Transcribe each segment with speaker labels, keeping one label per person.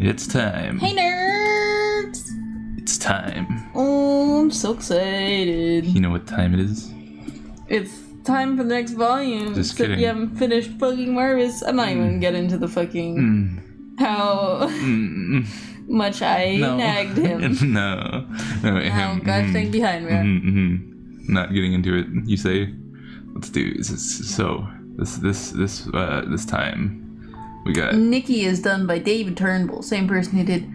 Speaker 1: It's time.
Speaker 2: Hey nerds!
Speaker 1: It's time.
Speaker 2: Oh, I'm so excited.
Speaker 1: You know what time it is?
Speaker 2: It's time for the next volume.
Speaker 1: Just
Speaker 2: Except
Speaker 1: kidding.
Speaker 2: you haven't finished fucking Marvis. I'm not even gonna get into the fucking how much I nagged him.
Speaker 1: No.
Speaker 2: How gosh dang behind me.
Speaker 1: Not getting into it. You say, let's do this. So this time we got
Speaker 2: Nikki is done by David Turnbull, same person who did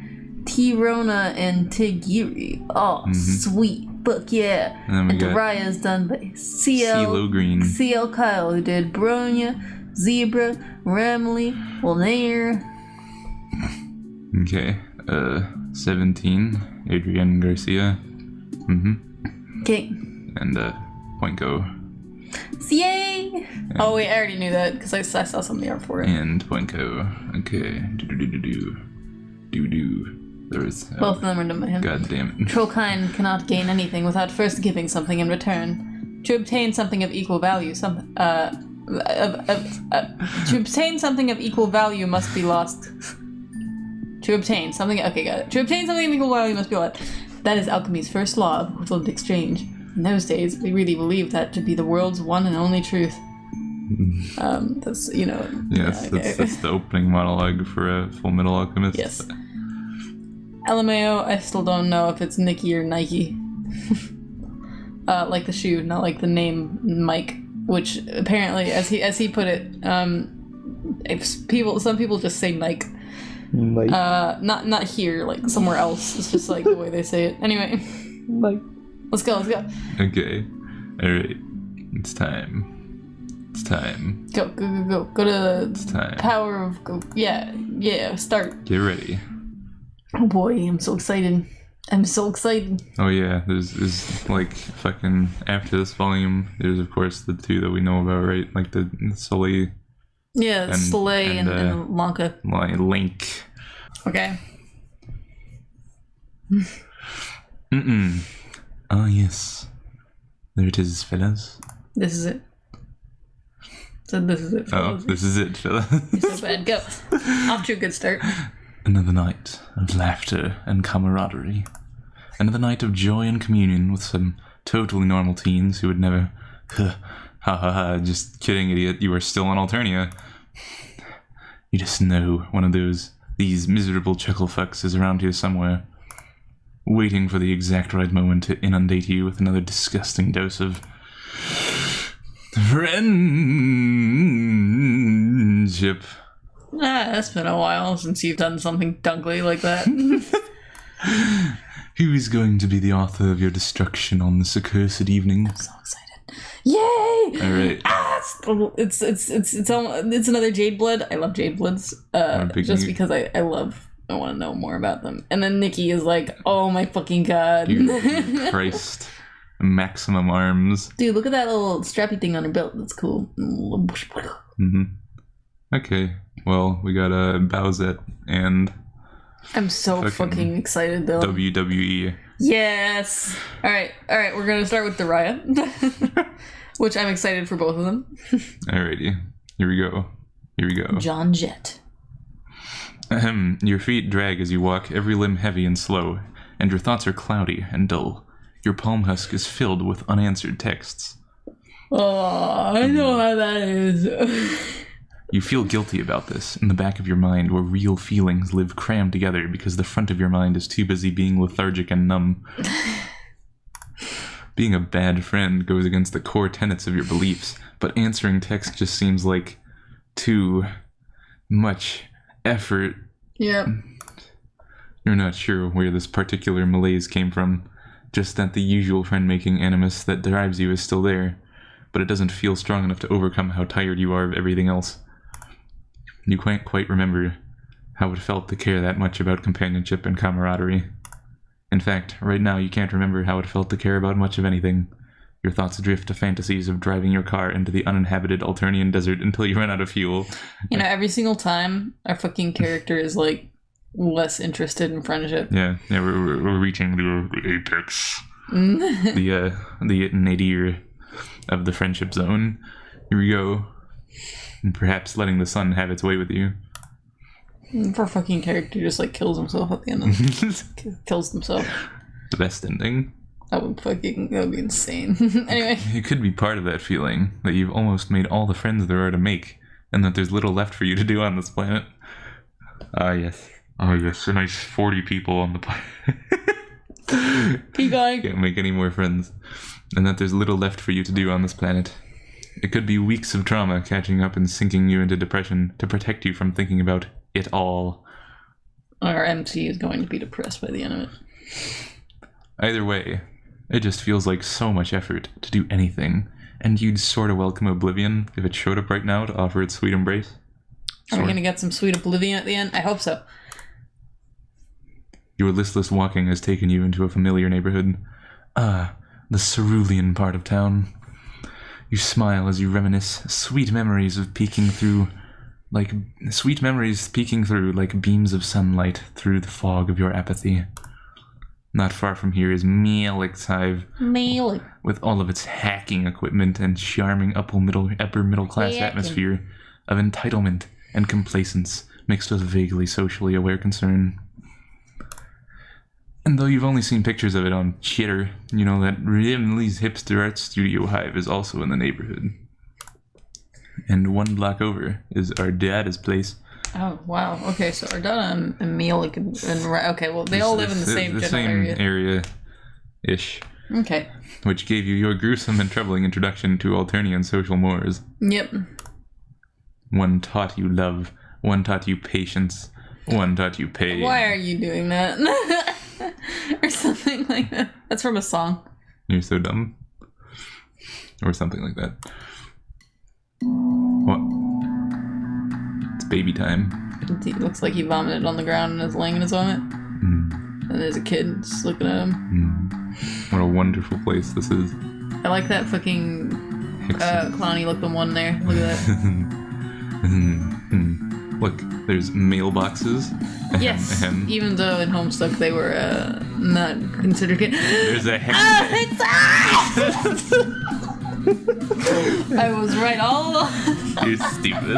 Speaker 2: T-Rona and Tigiri. Oh, sweet. Fuck yeah.
Speaker 1: And then we got
Speaker 2: Daraya is done by
Speaker 1: CeeLo Green.
Speaker 2: CL Kyle, who did Bronya, Zebra, Ramley, Wilnair.
Speaker 1: Okay. 17. Adrian Garcia.
Speaker 2: Okay.
Speaker 1: And Poinko.
Speaker 2: Yay! Oh wait, I already knew that because I saw some of the art for it.
Speaker 1: And Poinko. Okay. Do. There's
Speaker 2: Both of them are done by him.
Speaker 1: God damn it.
Speaker 2: Trollkind cannot gain anything without first giving something in return. To obtain something of equal value, to obtain something of equal value must be lost. To obtain something, okay, got it. To obtain something of equal value must be lost. That is alchemy's first law of equivalent exchange. In those days, we really believed that to be the world's one and only truth. That's, you know.
Speaker 1: Yes,
Speaker 2: okay.
Speaker 1: that's the opening monologue for a Full Metal Alchemist.
Speaker 2: Yes. LMAO, I still don't know if it's Nikki or Nike. Like the shoe, not like the name Mike, which apparently, as he put it, some people just say Nike.
Speaker 3: Mike.
Speaker 2: Not here, like somewhere else. It's just like the way they say it. Anyway,
Speaker 3: Mike.
Speaker 2: let's go.
Speaker 1: Okay. Alright. It's time.
Speaker 2: Go to
Speaker 1: It's time.
Speaker 2: power of go. Yeah. Start.
Speaker 1: Get ready.
Speaker 2: Oh boy, I'm so excited.
Speaker 1: Oh yeah, there's like fucking after this volume, there's of course the two that we know about, right? Like the Sully.
Speaker 2: Yeah,
Speaker 1: And-
Speaker 2: Slay
Speaker 1: and,
Speaker 2: and Lanka.
Speaker 1: Link.
Speaker 2: Okay.
Speaker 1: Oh yes. There it is, fellas.
Speaker 2: This is it. So this is it.
Speaker 1: Oh,
Speaker 2: fellas.
Speaker 1: this is it, fellas.
Speaker 2: You're so bad. Go. Off to a good start.
Speaker 1: Another night of laughter and camaraderie. Another night of joy and communion with some totally normal teens who would never... just kidding, idiot. You are still on Alternia. You just know one of these miserable chuckle fucks is around here somewhere, waiting for the exact right moment to inundate you with another disgusting dose of... friendship.
Speaker 2: It's been a while since you've done something dunkly like that.
Speaker 1: Who is going to be the author of your destruction on this accursed evening?
Speaker 2: I'm so excited. Yay!
Speaker 1: Alright.
Speaker 2: It's another Jade Blood. I love Jade Bloods. Just because I want to know more about them. And then Nikki is like, oh my fucking god.
Speaker 1: Dude, Christ. Maximum arms.
Speaker 2: Dude, look at that little strappy thing on her belt. That's cool.
Speaker 1: Okay. Well, we got Bowsette and
Speaker 2: I'm so fucking excited though.
Speaker 1: WWE.
Speaker 2: Yes. All right. We're gonna start with Daraya, which I'm excited for both of them.
Speaker 1: Alrighty. Here we go.
Speaker 2: John Jett.
Speaker 1: Your feet drag as you walk, every limb heavy and slow, and your thoughts are cloudy and dull. Your palm husk is filled with unanswered texts.
Speaker 2: Oh, I know how that is.
Speaker 1: You feel guilty about this in the back of your mind where real feelings live crammed together because the front of your mind is too busy being lethargic and numb. Being a bad friend goes against the core tenets of your beliefs, but answering text just seems like too much effort.
Speaker 2: Yep.
Speaker 1: You're not sure where this particular malaise came from, just that the usual friend-making animus that drives you is still there, but it doesn't feel strong enough to overcome how tired you are of everything else. You can't quite remember how it felt to care that much about companionship and camaraderie. In fact, right now you can't remember how it felt to care about much of anything. Your thoughts drift to fantasies of driving your car into the uninhabited Alternian desert until you run out of fuel.
Speaker 2: You know, every single time our fucking character is like less interested in friendship.
Speaker 1: Yeah, we're reaching the apex. the nadir of the friendship zone. Here we go. And perhaps letting the sun have its way with you.
Speaker 2: Poor fucking character just like kills himself at the end of kills himself.
Speaker 1: The best ending.
Speaker 2: That would be insane. Anyway.
Speaker 1: It could be part of that feeling that you've almost made all the friends there are to make, and that there's little left for you to do on this planet. Ah, yes. Oh, yes. A nice 40 people on the planet.
Speaker 2: Keep going.
Speaker 1: Can't make any more friends. And that there's little left for you to do on this planet. It could be weeks of trauma catching up and sinking you into depression to protect you from thinking about it all.
Speaker 2: Our MC is going to be depressed by the end of it.
Speaker 1: Either way, it just feels like so much effort to do anything, and you'd sort of welcome oblivion if it showed up right now to offer its sweet embrace.
Speaker 2: Are we going to get some sweet oblivion at the end? I hope so.
Speaker 1: Your listless walking has taken you into a familiar neighborhood. Ah, the cerulean part of town. You smile as you reminisce, sweet memories peeking through like beams of sunlight through the fog of your apathy. Not far from here is Malik's Hive, with all of its hacking equipment and charming upper middle class atmosphere of entitlement and complacence mixed with vaguely socially aware concern. And though you've only seen pictures of it on Chitter, you know that Rimley's hipster art studio Hive is also in the neighborhood. And one block over is Ardada's place.
Speaker 2: Oh, wow. Okay, so Ardada and Malik and okay, well, they all live in the same general
Speaker 1: area-ish.
Speaker 2: Okay.
Speaker 1: Which gave you your gruesome and troubling introduction to Alternian social mores.
Speaker 2: Yep.
Speaker 1: One taught you love, one taught you patience, one taught you pain.
Speaker 2: Why are you doing that? Or something like that. That's from a song.
Speaker 1: You're so dumb. Or something like that. What? It's baby time.
Speaker 2: It looks like he vomited on the ground and is laying in his vomit. And there's a kid just looking at him.
Speaker 1: What a wonderful place this is.
Speaker 2: I like that fucking clowny looking one there. Look at that.
Speaker 1: Look, there's mailboxes.
Speaker 2: Yes, even though in Homestuck they were not considered kid.
Speaker 1: There's a hex.
Speaker 2: I was right all along.
Speaker 1: You're stupid.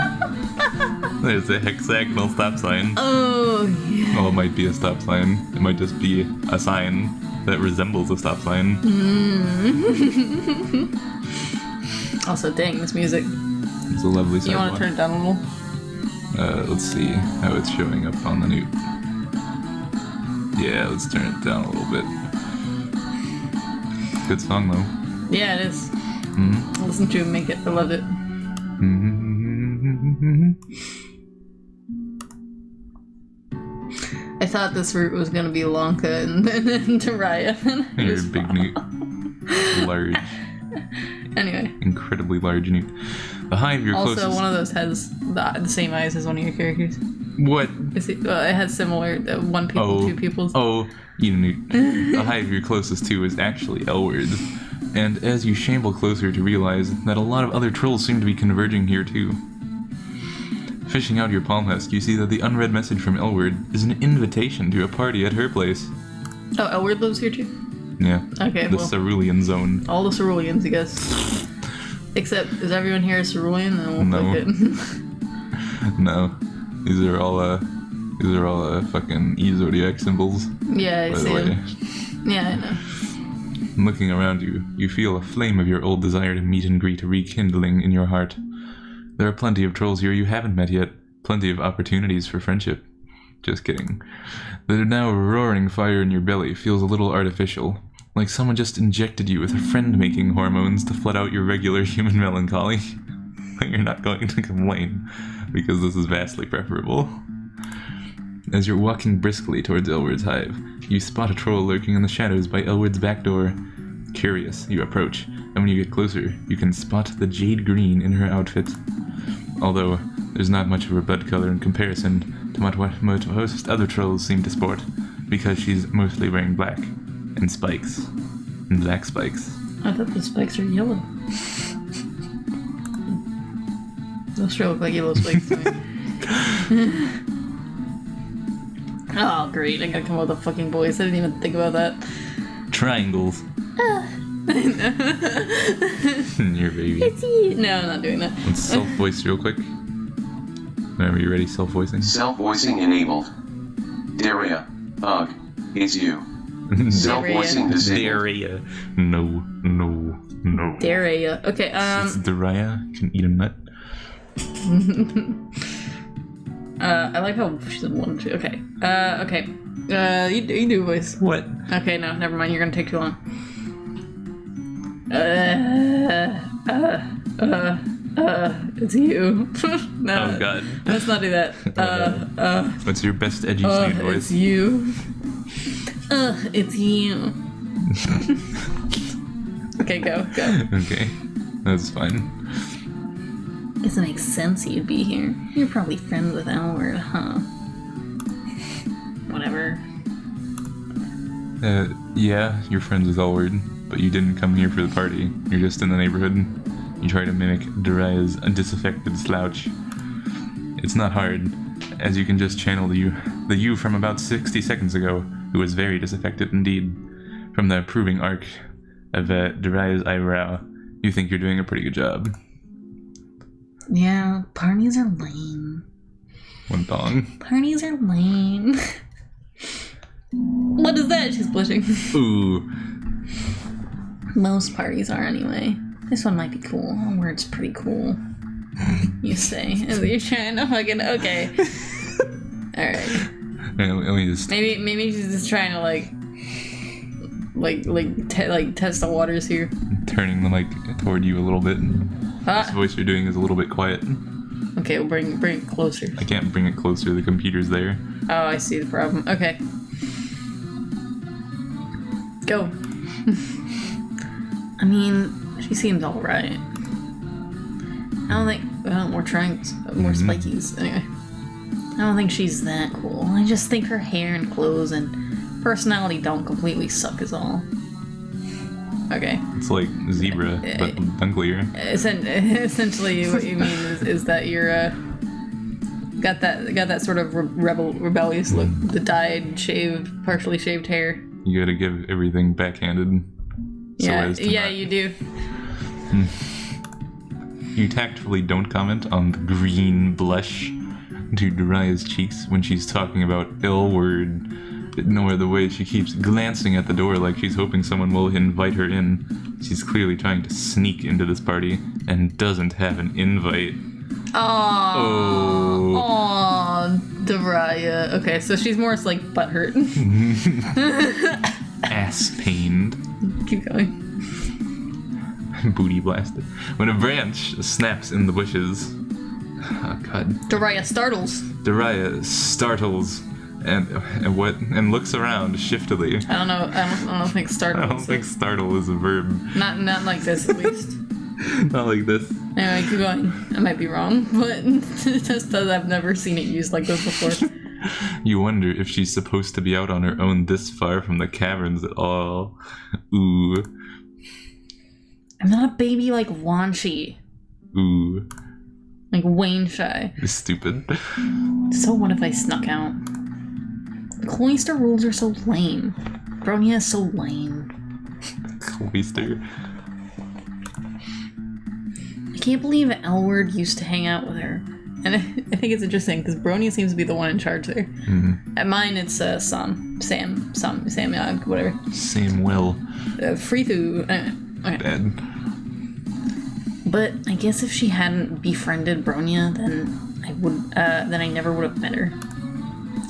Speaker 1: There's a hexagonal stop sign.
Speaker 2: Oh, yeah.
Speaker 1: Well, it might be a stop sign. It might just be a sign that resembles a stop sign.
Speaker 2: Also, dang, this music.
Speaker 1: It's a lovely sidewalk.
Speaker 2: You want to turn it down a little?
Speaker 1: Let's see how it's showing up on the newt. Yeah, let's turn it down a little bit. Good song, though.
Speaker 2: Yeah, it is. Listen to him make it. I love it. I thought this route was going to be Lanka and Daraya.
Speaker 1: You're a big newt. Large.
Speaker 2: Anyway.
Speaker 1: Incredibly large newt. The hive you're closest...
Speaker 2: Also, one of those has the same eyes as one of your characters.
Speaker 1: What?
Speaker 2: It has similar, one pupil, two pupils.
Speaker 1: Oh, you newt. The hive you're closest to is actually Elward's. And as you shamble closer to realize that a lot of other trolls seem to be converging here too. Fishing out your palm husk, you see that the unread message from Elward is an invitation to a party at her place.
Speaker 2: Oh, Elward lives here too?
Speaker 1: Yeah.
Speaker 2: Okay,
Speaker 1: the Cerulean zone.
Speaker 2: All the Ceruleans, I guess. Except, is everyone here a Cerulean? Then we'll
Speaker 1: no.
Speaker 2: it.
Speaker 1: No. These are all fucking E-Zodiac symbols.
Speaker 2: Yeah, I see them. Yeah, I know.
Speaker 1: Looking around you, you feel a flame of your old desire to meet and greet rekindling in your heart. There are plenty of trolls here you haven't met yet, plenty of opportunities for friendship. Just kidding. The now roaring fire in your belly feels a little artificial, like someone just injected you with friend-making hormones to flood out your regular human melancholy. But you're not going to complain, because this is vastly preferable. As you're walking briskly towards Elward's hive, you spot a troll lurking in the shadows by Elward's back door. Curious, you approach, and when you get closer, you can spot the jade green in her outfit. Although, there's not much of her bud color in comparison to what most other trolls seem to sport, because she's mostly wearing black, and spikes, and black spikes.
Speaker 2: I thought the spikes are yellow. Those sure look like yellow spikes to me. Oh, great. I gotta come up with a fucking voice. I didn't even think about that.
Speaker 1: Triangles. Your baby.
Speaker 2: It's you. No, I'm not doing that.
Speaker 1: Let's self-voice real quick. Are you ready? Self-voicing?
Speaker 3: Self-voicing enabled. Daraya. Ugh. It's you. Self-voicing disabled.
Speaker 1: Daraya. No.
Speaker 2: Daraya. Okay,
Speaker 1: It's Daraya. Can eat a nut.
Speaker 2: I like how she's in one, two. Okay. Okay. You do voice.
Speaker 1: What?
Speaker 2: Okay, no, never mind. You're gonna take too long. It's you. No.
Speaker 1: Oh god.
Speaker 2: Let's not do that.
Speaker 1: What's your best edgy snoot voice?
Speaker 2: It's you. It's you. Okay, go.
Speaker 1: Okay. That's fine.
Speaker 2: Guess it makes sense you'd be here. You're probably friends with Elward, huh? Whatever.
Speaker 1: Yeah, you're friends with Elward, but you didn't come here for the party. You're just in the neighborhood. You try to mimic Daraya's disaffected slouch. It's not hard, as you can just channel the you from about 60 seconds ago, who was very disaffected indeed. From the approving arc of Daraya's eyebrow, you think you're doing a pretty good job.
Speaker 2: Yeah, parties are lame.
Speaker 1: One thong.
Speaker 2: Parties are lame. What is that? She's blushing.
Speaker 1: Ooh.
Speaker 2: Most parties are anyway. This one might be cool. Elward's pretty cool. You say. You're trying to fucking... Okay. Alright.
Speaker 1: Let me just...
Speaker 2: Maybe she's just trying to test the waters here.
Speaker 1: Turning the mic toward you a little bit. This voice you're doing is a little bit quiet.
Speaker 2: Okay, we'll bring it closer.
Speaker 1: I can't bring it closer, the computer's there.
Speaker 2: Oh, I see the problem. Okay. Go. I mean, she seems alright. I don't think... Well, more triangles. More spikies. Anyway. I don't think she's that cool. I just think her hair and clothes and personality don't completely suck is all. Okay.
Speaker 1: It's like zebra, but unclear.
Speaker 2: Essentially, what you mean is that you're got that sort of rebellious look, the dyed, partially shaved hair.
Speaker 1: You gotta give everything backhanded.
Speaker 2: Yeah, you do.
Speaker 1: You tactfully don't comment on the green blush to Daraya's cheeks when she's talking about Elward, nor the way she keeps glancing at the door like she's hoping someone will invite her in. She's clearly trying to sneak into this party and doesn't have an invite.
Speaker 2: Aww, Daraya. Okay, so she's more like butthurt.
Speaker 1: Ass pained.
Speaker 2: Keep going.
Speaker 1: Booty blasted. When a branch snaps in the bushes. Oh god.
Speaker 2: Daraya startles.
Speaker 1: Daraya startles and looks around shiftily.
Speaker 2: I don't think startle.
Speaker 1: I don't think startle is a verb.
Speaker 2: Not like this at least.
Speaker 1: Not like this.
Speaker 2: Anyway, keep going. I might be wrong, but just that I've never seen it used like this before.
Speaker 1: You wonder if she's supposed to be out on her own this far from the caverns at all. Ooh.
Speaker 2: I'm not a baby like Wanshi.
Speaker 1: Ooh.
Speaker 2: Like Wayne Shy.
Speaker 1: You're stupid.
Speaker 2: So what if I snuck out? The Cloister rules are so lame. Bronya is so lame.
Speaker 1: Cloister.
Speaker 2: I can't believe Elward used to hang out with her. And I think it's interesting because Bronya seems to be the one in charge there.
Speaker 1: Mm-hmm.
Speaker 2: At mine, it's Sam Yog, whatever.
Speaker 1: Same will.
Speaker 2: Freethu. Okay.
Speaker 1: Bad.
Speaker 2: But I guess if she hadn't befriended Bronya, then I never would have met her.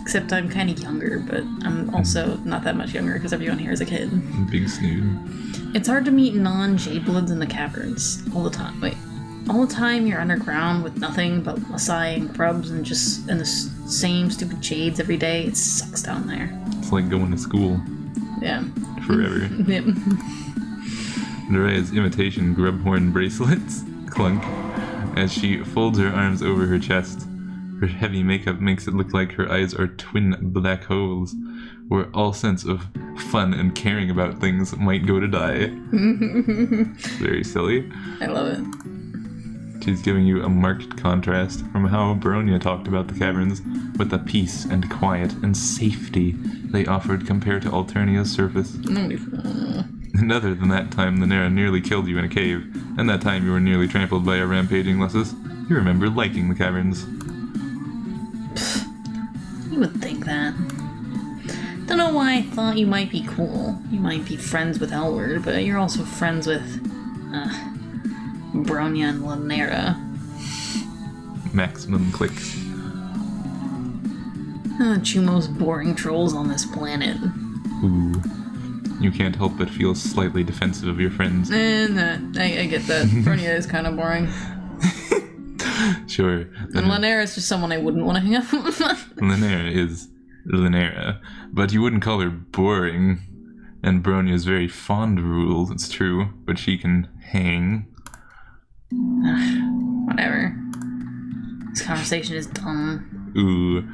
Speaker 2: Except I'm kind of younger, but I'm also not that much younger because everyone here is a kid.
Speaker 1: Big snoot.
Speaker 2: It's hard to meet non-Jaybloods in the caverns all the time. All the time you're underground with nothing but Masai and grubs and the same stupid jades every day. It sucks down there.
Speaker 1: It's like going to school.
Speaker 2: Yeah.
Speaker 1: Forever.
Speaker 2: Yep.
Speaker 1: Daraya's imitation grubhorn bracelets clunk as she folds her arms over her chest. Her heavy makeup makes it look like her eyes are twin black holes, where all sense of fun and caring about things might go to die. Very silly.
Speaker 2: I love it.
Speaker 1: She's giving you a marked contrast from how Bronya talked about the caverns, with the peace and quiet and safety they offered compared to Alternia's surface. And other than that time the Nera nearly killed you in a cave, and that time you were nearly trampled by a rampaging Lessus, you remember liking the caverns.
Speaker 2: You would think that. Don't know why I thought you might be cool. You might be friends with Elward, but you're also friends with, Bronya and Lanera.
Speaker 1: Maximum click.
Speaker 2: Two most boring trolls on this planet.
Speaker 1: Ooh. You can't help but feel slightly defensive of your friends.
Speaker 2: I get that. Bronya is kind of boring.
Speaker 1: Sure.
Speaker 2: And Lanera is just someone I wouldn't want to hang out with.
Speaker 1: Lanera is Lanera, but you wouldn't call her boring. And Bronya is very fond of rules, it's true, but she can hang.
Speaker 2: Whatever. This conversation is dumb.
Speaker 1: Ooh.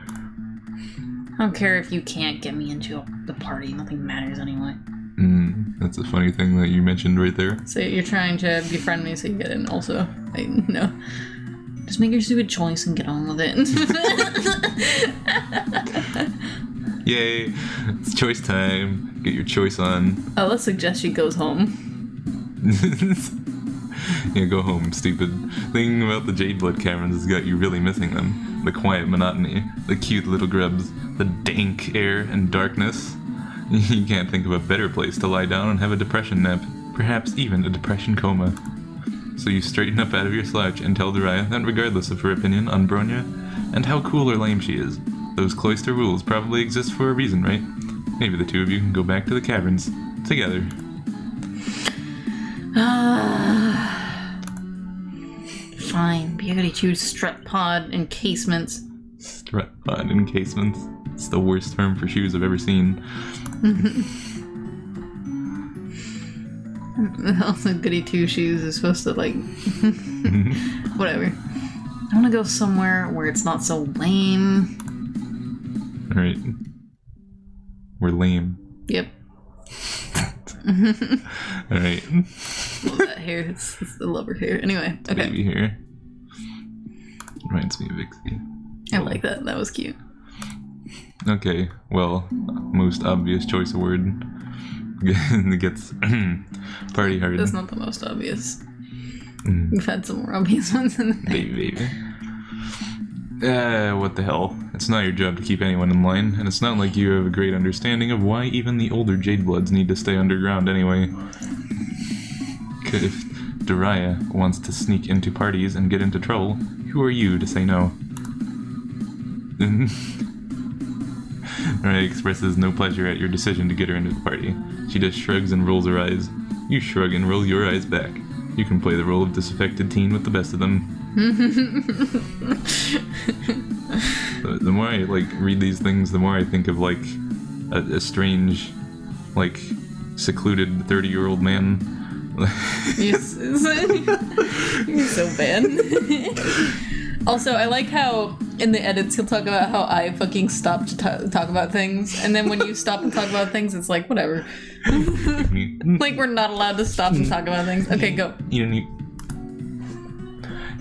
Speaker 2: I don't care if you can't get me into the party. Nothing matters anyway.
Speaker 1: That's a funny thing that you mentioned right there.
Speaker 2: So you're trying to befriend me so you get in also. No. Just make your stupid choice and get on with it.
Speaker 1: Yay! It's choice time. Get your choice on.
Speaker 2: Oh, let's suggest she goes home.
Speaker 1: Yeah, go home, stupid. Thing about the Jade Blood caverns has got you really missing them. The quiet monotony, the cute little grubs, the dank air and darkness. You can't think of a better place to lie down and have a depression nap. Perhaps even a depression coma. So you straighten up out of your slouch and tell Daraya that regardless of her opinion on Bronya and how cool or lame she is, those cloister rules probably exist for a reason, right? Maybe the two of you can go back to the caverns together.
Speaker 2: Fine. Be able to choose strut pod encasements.
Speaker 1: Strut pod encasements. It's the worst term for shoes I've ever seen.
Speaker 2: Also, goody two shoes is supposed to like whatever. I want to go somewhere where it's not so lame.
Speaker 1: Alright. We're lame.
Speaker 2: Yep.
Speaker 1: Alright.
Speaker 2: Love that hair. It's I love her hair. Anyway, okay.
Speaker 1: Baby hair. Reminds me of Vixie.
Speaker 2: I like that. That was cute.
Speaker 1: Okay, well, most obvious choice of word gets party hard.
Speaker 2: That's not the most obvious. We've had some more obvious ones in the thing.
Speaker 1: Baby. What the hell? It's not your job to keep anyone in line, and it's not like you have a great understanding of why even the older Jade Bloods need to stay underground anyway. If Daraya wants to sneak into parties and get into trouble, who are you to say no? Daraya expresses no pleasure at your decision to get her into the party. She just shrugs and rolls her eyes. You shrug and roll your eyes back. You can play the role of disaffected teen with the best of them. The more I read these things, the more I think of a strange, secluded 30-year-old man.
Speaker 2: You're so bad. Also, I like how in the edits he'll talk about how I fucking stopped to talk about things, and then when you stop and talk about things, it's like, whatever. Like, we're not allowed to stop and talk about things. Okay, go.
Speaker 1: You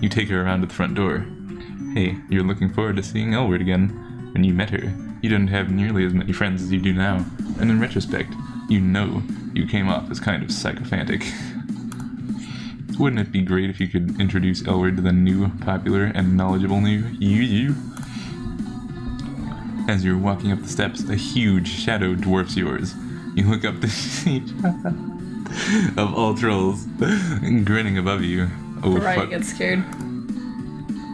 Speaker 1: take her around to the front door. Hey, you're looking forward to seeing Elward again. When you met her, you didn't have nearly as many friends as you do now, and in retrospect, you know you came off as kind of sycophantic. Wouldn't it be great if you could introduce Elward to the new, popular, and knowledgeable new you? As you're walking up the steps, a huge shadow dwarfs yours. You look up to see of all trolls, grinning above you. Oh,
Speaker 2: Right,
Speaker 1: fuck.
Speaker 2: gets scared.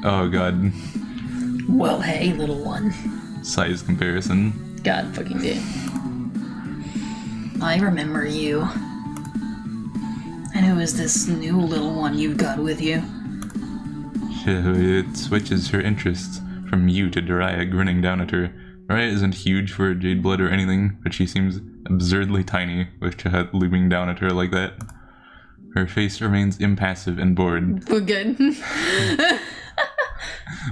Speaker 1: Oh, God.
Speaker 2: Well, hey, little one.
Speaker 1: Size comparison.
Speaker 2: God fucking damn. I remember you. And who is this new little one you've got with you?
Speaker 1: It switches her interests from you to Daraya, grinning down at her. Daraya isn't huge for a Jade Blood or anything, but she seems absurdly tiny with Chahat looming down at her like that. Her face remains impassive and bored,
Speaker 2: We're good.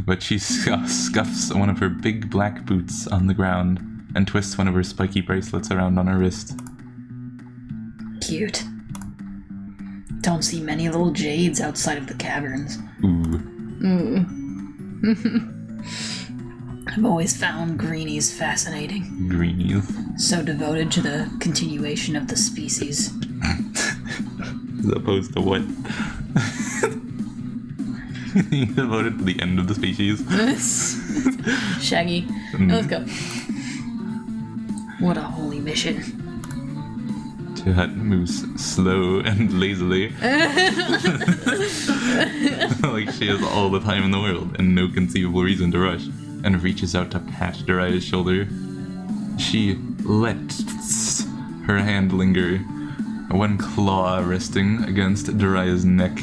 Speaker 1: but she scuffs one of her big black boots on the ground and twists one of her spiky bracelets around on her wrist.
Speaker 2: Cute. Don't see many little jades outside of the caverns.
Speaker 1: Ooh.
Speaker 2: I've always found greenies fascinating.
Speaker 1: Greenies.
Speaker 2: So devoted to the continuation of the species.
Speaker 1: As opposed to what? You devoted to the end of the species.
Speaker 2: Shaggy. Let's go. What a holy mission.
Speaker 1: Chihat moves slow and lazily. Like she has all the time in the world and no conceivable reason to rush, and reaches out to pat Daraya's shoulder. She lets her hand linger, one claw resting against Daraya's neck.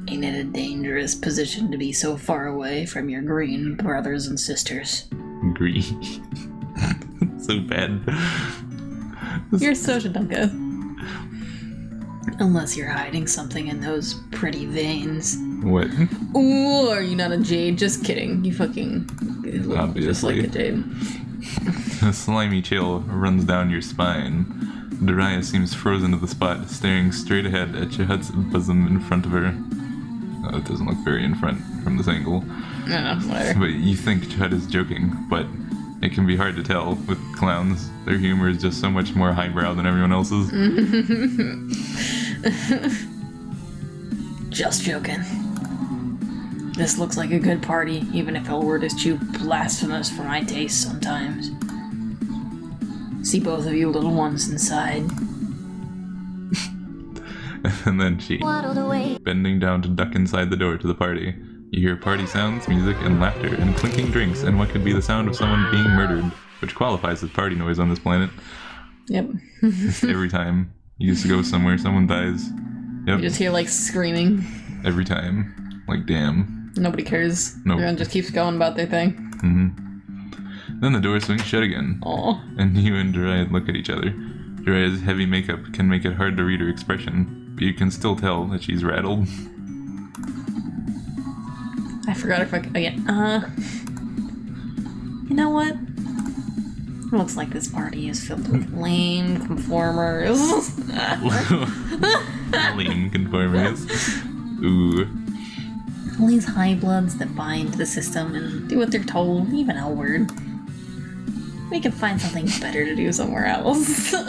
Speaker 2: Ain't it a dangerous position to be so far away from your green brothers and sisters?
Speaker 1: Green. So bad.
Speaker 2: You're such a dunka. Unless you're hiding something in those pretty veins.
Speaker 1: What?
Speaker 2: Ooh, are you not a jade? Just kidding. You fucking look just like
Speaker 1: Obviously.
Speaker 2: a jade.
Speaker 1: A slimy chill runs down your spine. Daraya seems frozen to the spot, staring straight ahead at Chihat's bosom in front of her. Oh, it doesn't look very in front from this angle.
Speaker 2: No, whatever.
Speaker 1: But you think Chihat is joking, but it can be hard to tell with clowns. Their humor is just so much more highbrow than everyone else's.
Speaker 2: Just joking. This looks like a good party, even if our word is too blasphemous for my taste sometimes. See both of you little ones inside.
Speaker 1: And then she, bending down to duck inside the door to the party. You hear party sounds, music, and laughter, and clinking drinks, and what could be the sound of someone being murdered, which qualifies as party noise on this planet.
Speaker 2: Yep.
Speaker 1: Every time you just go somewhere, someone dies. Yep.
Speaker 2: You just hear like screaming.
Speaker 1: Every time. Like, damn.
Speaker 2: Nobody cares.
Speaker 1: Nope.
Speaker 2: Everyone just keeps going about their thing.
Speaker 1: Then the door swings shut again.
Speaker 2: Aw.
Speaker 1: And you and Daraya look at each other. Daraya's heavy makeup can make it hard to read her expression, but you can still tell that she's rattled.
Speaker 2: I forgot her fucking again. You know what? It looks like this party is filled with lame conformers.
Speaker 1: Lame conformers. Ooh.
Speaker 2: All these high bloods that buy into the system and do what they're told, even outward. We can find something better to do somewhere else.
Speaker 1: Ooh,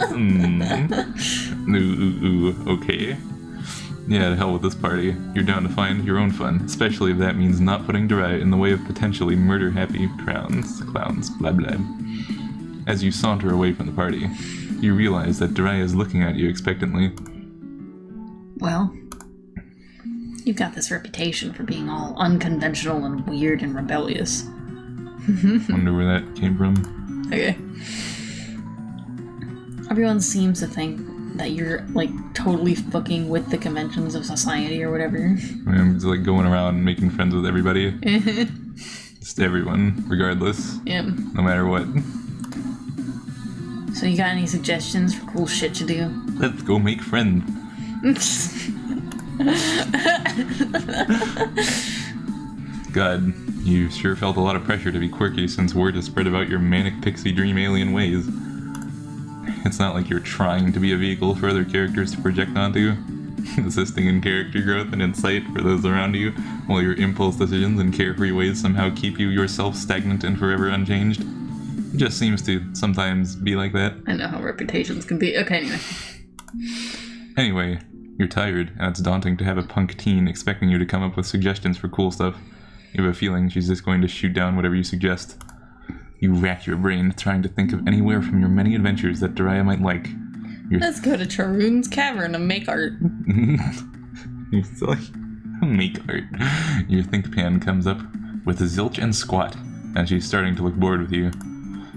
Speaker 1: okay. Yeah, to hell with this party. You're down to find your own fun, especially if that means not putting Daraya in the way of potentially murder-happy clowns, blah blah. As you saunter away from the party, you realize that Daraya is looking at you expectantly.
Speaker 2: Well, you've got this reputation for being all unconventional and weird and rebellious.
Speaker 1: Wonder where that came from.
Speaker 2: Okay. Everyone seems to think that you're, like, totally fucking with the conventions of society or whatever.
Speaker 1: I'm just, like, going around making friends with everybody. Just everyone, regardless.
Speaker 2: Yeah.
Speaker 1: No matter what.
Speaker 2: So you got any suggestions for cool shit to do?
Speaker 1: Let's go make friends. God, you sure felt a lot of pressure to be quirky since word has spread about your manic pixie dream alien ways. It's not like you're trying to be a vehicle for other characters to project onto, assisting in character growth and insight for those around you, while your impulse decisions and carefree ways somehow keep you yourself stagnant and forever unchanged. It just seems to sometimes be like that.
Speaker 2: I know how reputations can be. Okay, anyway.
Speaker 1: Anyway, you're tired, and it's daunting to have a punk teen expecting you to come up with suggestions for cool stuff. You have a feeling she's just going to shoot down whatever you suggest. You rack your brain trying to think of anywhere from your many adventures that Daraya might like.
Speaker 2: Let's go to Charoon's Cavern and make art.
Speaker 1: You're silly. Make art. Your think pan comes up with zilch and squat, and she's starting to look bored with you.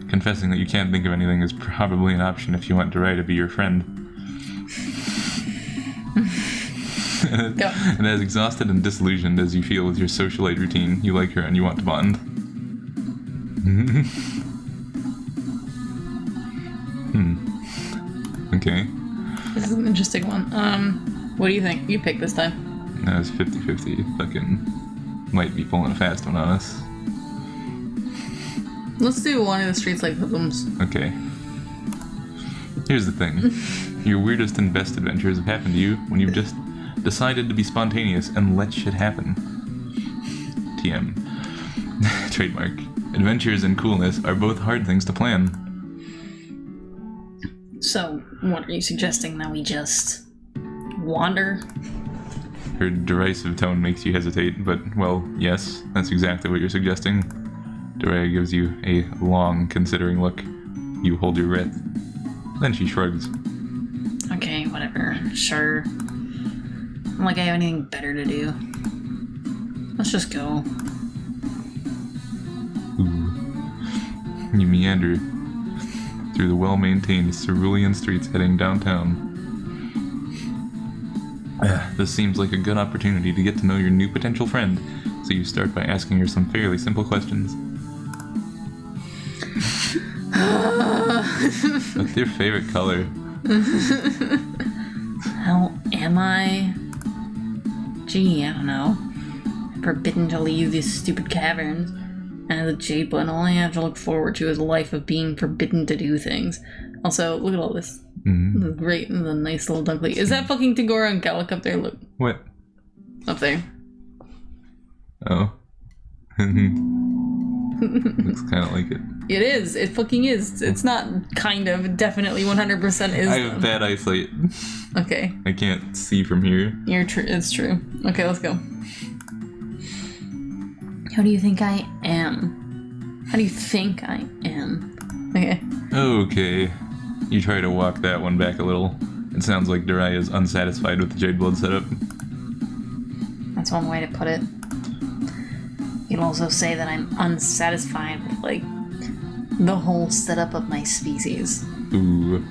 Speaker 1: Confessing that you can't think of anything is probably an option if you want Daraya to be your friend.
Speaker 2: Go.
Speaker 1: And as exhausted and disillusioned as you feel with your socialite routine, you like her and you want to bond. Okay.
Speaker 2: This is an interesting one. What do you think? You pick this time.
Speaker 1: That was 50-50. Fucking might be pulling a fast one on us.
Speaker 2: Let's do one in the streets like hoodlums.
Speaker 1: Okay. Here's the thing. Your weirdest and best adventures have happened to you when you've just decided to be spontaneous and let shit happen. TM. Trademark. Adventures and coolness are both hard things to plan.
Speaker 2: So, what are you suggesting that we just wander?
Speaker 1: Her derisive tone makes you hesitate, but, well, yes, that's exactly what you're suggesting. Daraya gives you a long, considering look. You hold your breath. Then she shrugs.
Speaker 2: Okay, whatever. Sure. Not like I have anything better to do. Let's just go.
Speaker 1: Ooh. You meander through the well-maintained cerulean streets heading downtown. This seems like a good opportunity to get to know your new potential friend, so you start by asking her some fairly simple questions. What's your favorite color?
Speaker 2: How am I? Gee, I don't know. Forbidden to leave these stupid caverns. And as a jade blood, all I have to look forward to is a life of being forbidden to do things. Also, look at all this.
Speaker 1: Mm-hmm.
Speaker 2: This is great. This is a nice little duckling. Is that fucking Tagora and Gallic up there? Look.
Speaker 1: What?
Speaker 2: Up there.
Speaker 1: Oh. Looks kind of like it.
Speaker 2: It is. It fucking is. It's not kind of. It definitely 100% is.
Speaker 1: I have bad eyesight.
Speaker 2: Okay.
Speaker 1: I can't see from here.
Speaker 2: You're true. It's true. Okay, let's go. How do you think I am? How do you think I am? Okay.
Speaker 1: Okay. You try to walk that one back a little. It sounds like Daraya is unsatisfied with the Jade Blood setup.
Speaker 2: That's one way to put it. You'd also say that I'm unsatisfied with, like, the whole setup of my species.
Speaker 1: Ooh.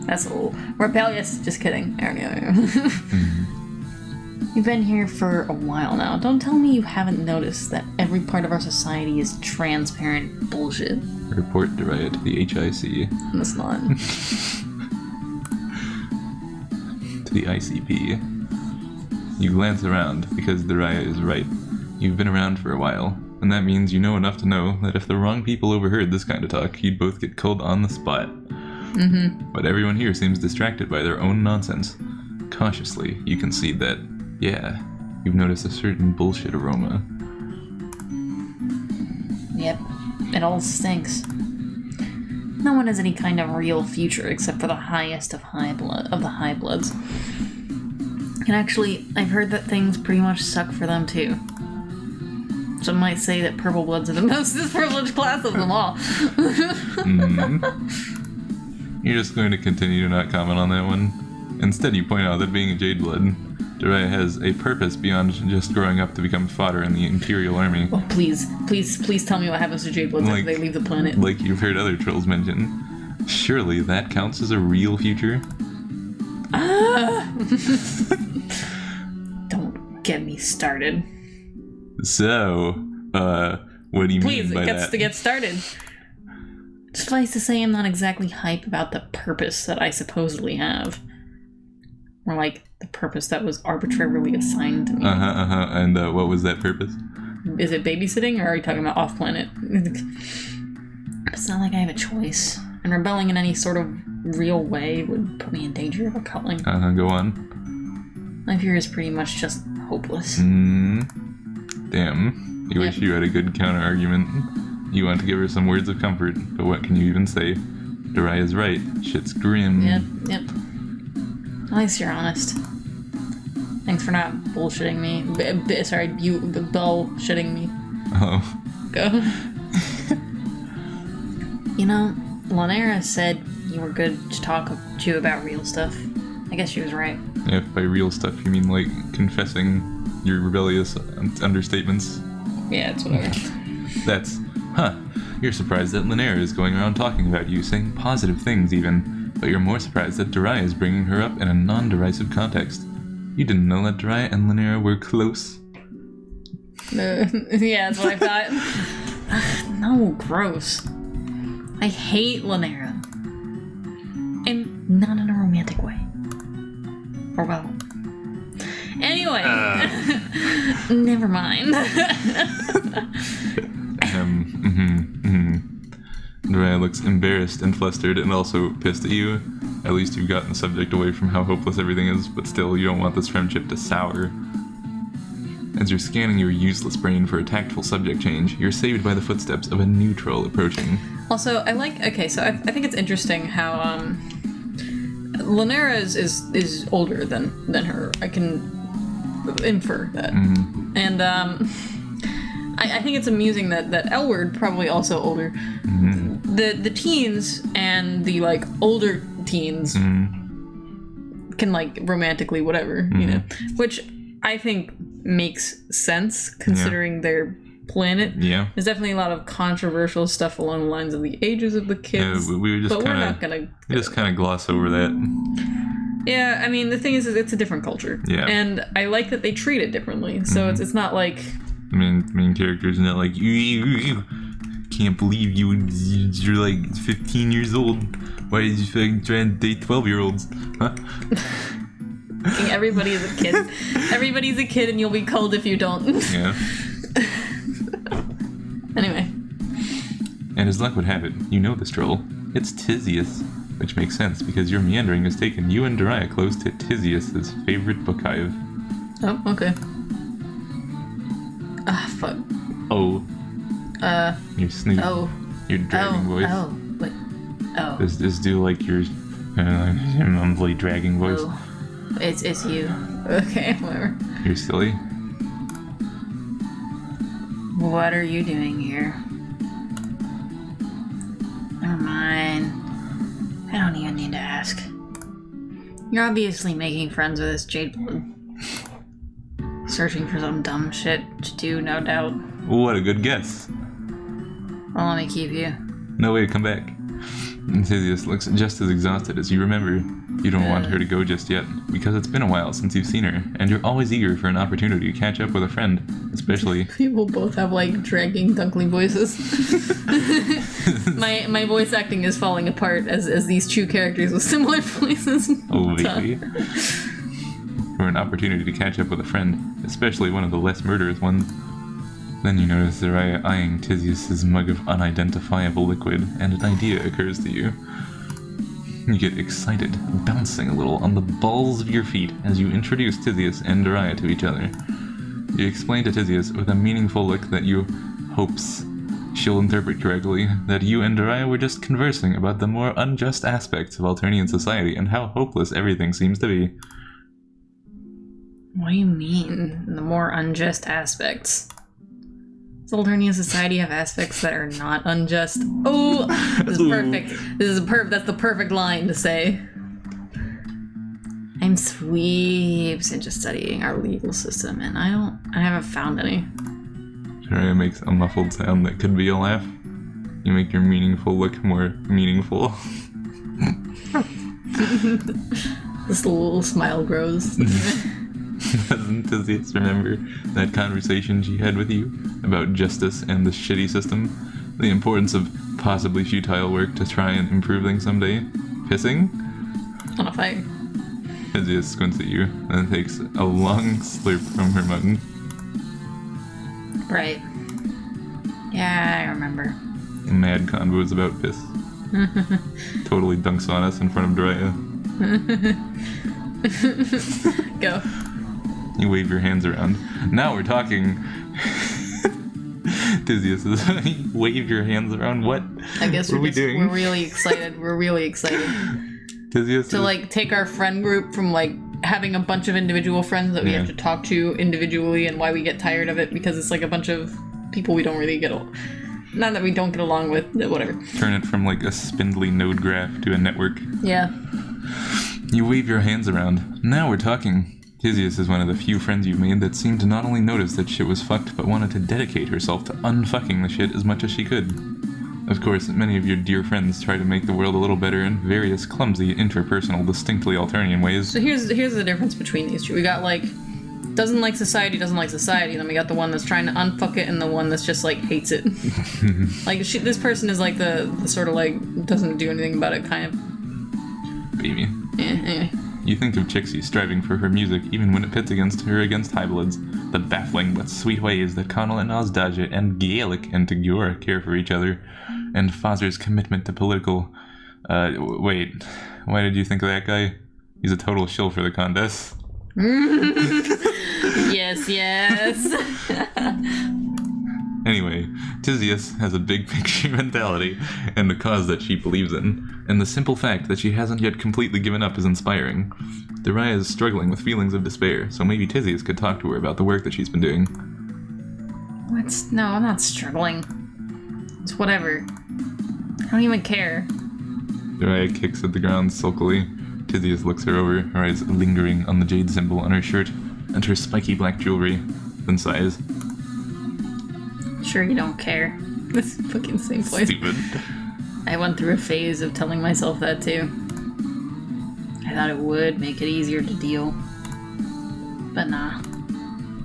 Speaker 2: That's a little rebellious. Just kidding. You've been here for a while now. Don't tell me you haven't noticed that every part of our society is transparent bullshit.
Speaker 1: Report Daraya to the HIC.
Speaker 2: It's not.
Speaker 1: To the ICP. You glance around because Daraya is right. You've been around for a while, and that means you know enough to know that if the wrong people overheard this kind of talk, you'd both get killed on the spot.
Speaker 2: Mm-hmm.
Speaker 1: But everyone here seems distracted by their own nonsense. Cautiously, you concede that, yeah, you've noticed a certain bullshit aroma.
Speaker 2: Yep, it all stinks. No one has any kind of real future except for the highest of the high bloods. And actually, I've heard that things pretty much suck for them too. Some might say that purple bloods are the most disprivileged class of them all.
Speaker 1: You're just going to continue to not comment on that one. Instead, you point out that being a Jade Blood, Daraya has a purpose beyond just growing up to become fodder in the Imperial Army.
Speaker 2: Oh, please tell me what happens to Jade Bloods after they leave the planet.
Speaker 1: Like you've heard other trolls mention. Surely that counts as a real future?
Speaker 2: Don't get me started.
Speaker 1: So, what do you mean by that?
Speaker 2: Please, to get started. Suffice to say, I'm not exactly hype about the purpose that I supposedly have. Or, like, the purpose that was arbitrarily assigned to me.
Speaker 1: And what was that purpose?
Speaker 2: Is it babysitting, or are you talking about off-planet? It's not like I have a choice. And rebelling in any sort of real way would put me in danger of a coupling.
Speaker 1: Go on.
Speaker 2: Life here is pretty much just hopeless.
Speaker 1: Damn. You wish you had a good counter-argument. You want to give her some words of comfort, but what can you even say? Daraya's right. Shit's grim.
Speaker 2: Yep. At least you're honest. Thanks for not bullshitting me. You bullshitting me.
Speaker 1: Oh.
Speaker 2: Go. You know, Lanera said you were good to talk to about real stuff. I guess she was right.
Speaker 1: If by real stuff you mean, like, confessing your rebellious understatements.
Speaker 2: Yeah, it's whatever.
Speaker 1: You're surprised that Lanera is going around talking about you, saying positive things even, but you're more surprised that Daraya is bringing her up in a non-derisive context. You didn't know that Daraya and Lanera were close?
Speaker 2: Yeah, that's what I thought. No, gross. I hate Lanera. And not in a romantic way. Or well. Anyway. Never mind.
Speaker 1: Daraya looks embarrassed and flustered and also pissed at you. At least you've gotten the subject away from how hopeless everything is, but still, you don't want this friendship to sour. As you're scanning your useless brain for a tactful subject change, you're saved by the footsteps of a new troll approaching.
Speaker 2: Also, I think it's interesting how, Lanera is older than her. I can infer that. And I think it's amusing that Elward, probably also older, the teens and the like older teens can like romantically whatever, you know, which I think makes sense considering their planet.
Speaker 1: Yeah.
Speaker 2: There's definitely a lot of controversial stuff along the lines of the ages of the kids.
Speaker 1: Yeah, we were just
Speaker 2: but we're not gonna
Speaker 1: just kind of gloss over that.
Speaker 2: Yeah, I mean the thing is it's a different culture.
Speaker 1: Yeah.
Speaker 2: And I like that they treat it differently. So it's not like
Speaker 1: Main character's not like you can't believe you're like 15 years old. Why did you fucking try and date 12-year-olds? Huh?
Speaker 2: Everybody is a kid. Everybody's a kid and you'll be cold if you don't.
Speaker 1: Yeah.
Speaker 2: Anyway.
Speaker 1: And as luck would have it, you know this troll. It's Tizius, which makes sense because your meandering has taken you and Daraya close to Tizius's favorite book hive.
Speaker 2: Oh, okay. Ah, fuck.
Speaker 1: Oh. Your snoot.
Speaker 2: Oh.
Speaker 1: Your dragging voice.
Speaker 2: Oh, what? Oh.
Speaker 1: Just do like your mumbly dragging voice.
Speaker 2: Oh. It's you. Okay, whatever.
Speaker 1: You're silly.
Speaker 2: What are you doing here? Never mind. I don't even need to ask. You're obviously making friends with this Jadeblood. Searching for some dumb shit to do, no doubt.
Speaker 1: What a good guess.
Speaker 2: Well, let me keep you.
Speaker 1: No way to come back. And Tizius looks just as exhausted as you remember. You don't want her to go just yet, because it's been a while since you've seen her, and you're always eager for an opportunity to catch up with a friend, especially...
Speaker 2: People both have, like, dragging, dunkly voices. my voice acting is falling apart as these two characters with similar voices.
Speaker 1: Oh, baby. For an opportunity to catch up with a friend, especially one of the less murderous ones. Then you notice Daraya eyeing Tizius's mug of unidentifiable liquid, and an idea occurs to you. You get excited, bouncing a little on the balls of your feet as you introduce Tizius and Daraya to each other. You explain to Tizius with a meaningful look that you hopes she'll interpret correctly that you and Daraya were just conversing about the more unjust aspects of Alternian society and how hopeless everything seems to be.
Speaker 2: What do you mean, the more unjust aspects? Does Alternian society have aspects that are not unjust? Oh, this is perfect. That's the perfect line to say. I'm sweeps into studying our legal system, and I haven't found any.
Speaker 1: Daraya makes a muffled sound that could be a laugh. You make your meaningful look more meaningful.
Speaker 2: This little smile grows.
Speaker 1: Doesn't Tizius remember that conversation she had with you about justice and the shitty system? The importance of possibly futile work to try and improve things someday? Pissing?
Speaker 2: On a fire.
Speaker 1: Tizius squints at you and takes a long slurp from her mutton.
Speaker 2: Right. Yeah, I remember.
Speaker 1: Mad convos about piss. Totally dunks on us in front of Daraya.
Speaker 2: Go.
Speaker 1: You wave your hands around. Now we're talking. Tizius says, you wave your hands around? What?
Speaker 2: I guess
Speaker 1: we're
Speaker 2: really excited. We're really excited.
Speaker 1: Tizius
Speaker 2: to like take our friend group from like having a bunch of individual friends that we have to talk to individually, and why we get tired of it because it's like a bunch of people we don't really get not that we don't get along with, whatever.
Speaker 1: Turn it from like a spindly node graph to a network.
Speaker 2: Yeah.
Speaker 1: You wave your hands around. Now we're talking. Tizius is one of the few friends you've made that seemed to not only notice that shit was fucked, but wanted to dedicate herself to unfucking the shit as much as she could. Of course, many of your dear friends try to make the world a little better in various clumsy, interpersonal, distinctly Alternian ways.
Speaker 2: So here's the difference between these two. We got like doesn't like society, and then we got the one that's trying to unfuck it, and the one that's just like hates it. Like this person is like the sort of like doesn't do anything about it kind of.
Speaker 1: Baby.
Speaker 2: Yeah. Anyway.
Speaker 1: You think of Chixie striving for her music even when it pits against Highbloods, the baffling but sweet ways that Connell and Osdaja and Gaelic and Tagora care for each other, and Fozzer's commitment to political... wait, why did you think of that guy? He's a total shill for the contest.
Speaker 2: Yes.
Speaker 1: Anyway, Tizius has a big picture mentality and a cause that she believes in, and the simple fact that she hasn't yet completely given up is inspiring. Daraya is struggling with feelings of despair, so maybe Tizius could talk to her about the work that she's been doing.
Speaker 2: No, I'm not struggling. It's whatever. I don't even care.
Speaker 1: Daraya kicks at the ground sulkily. Tizius looks her over, her eyes lingering on the jade symbol on her shirt and her spiky black jewelry, then sighs.
Speaker 2: Sure you don't care. This is fucking same place.
Speaker 1: Stupid.
Speaker 2: I went through a phase of telling myself that too. I thought it would make it easier to deal. But nah.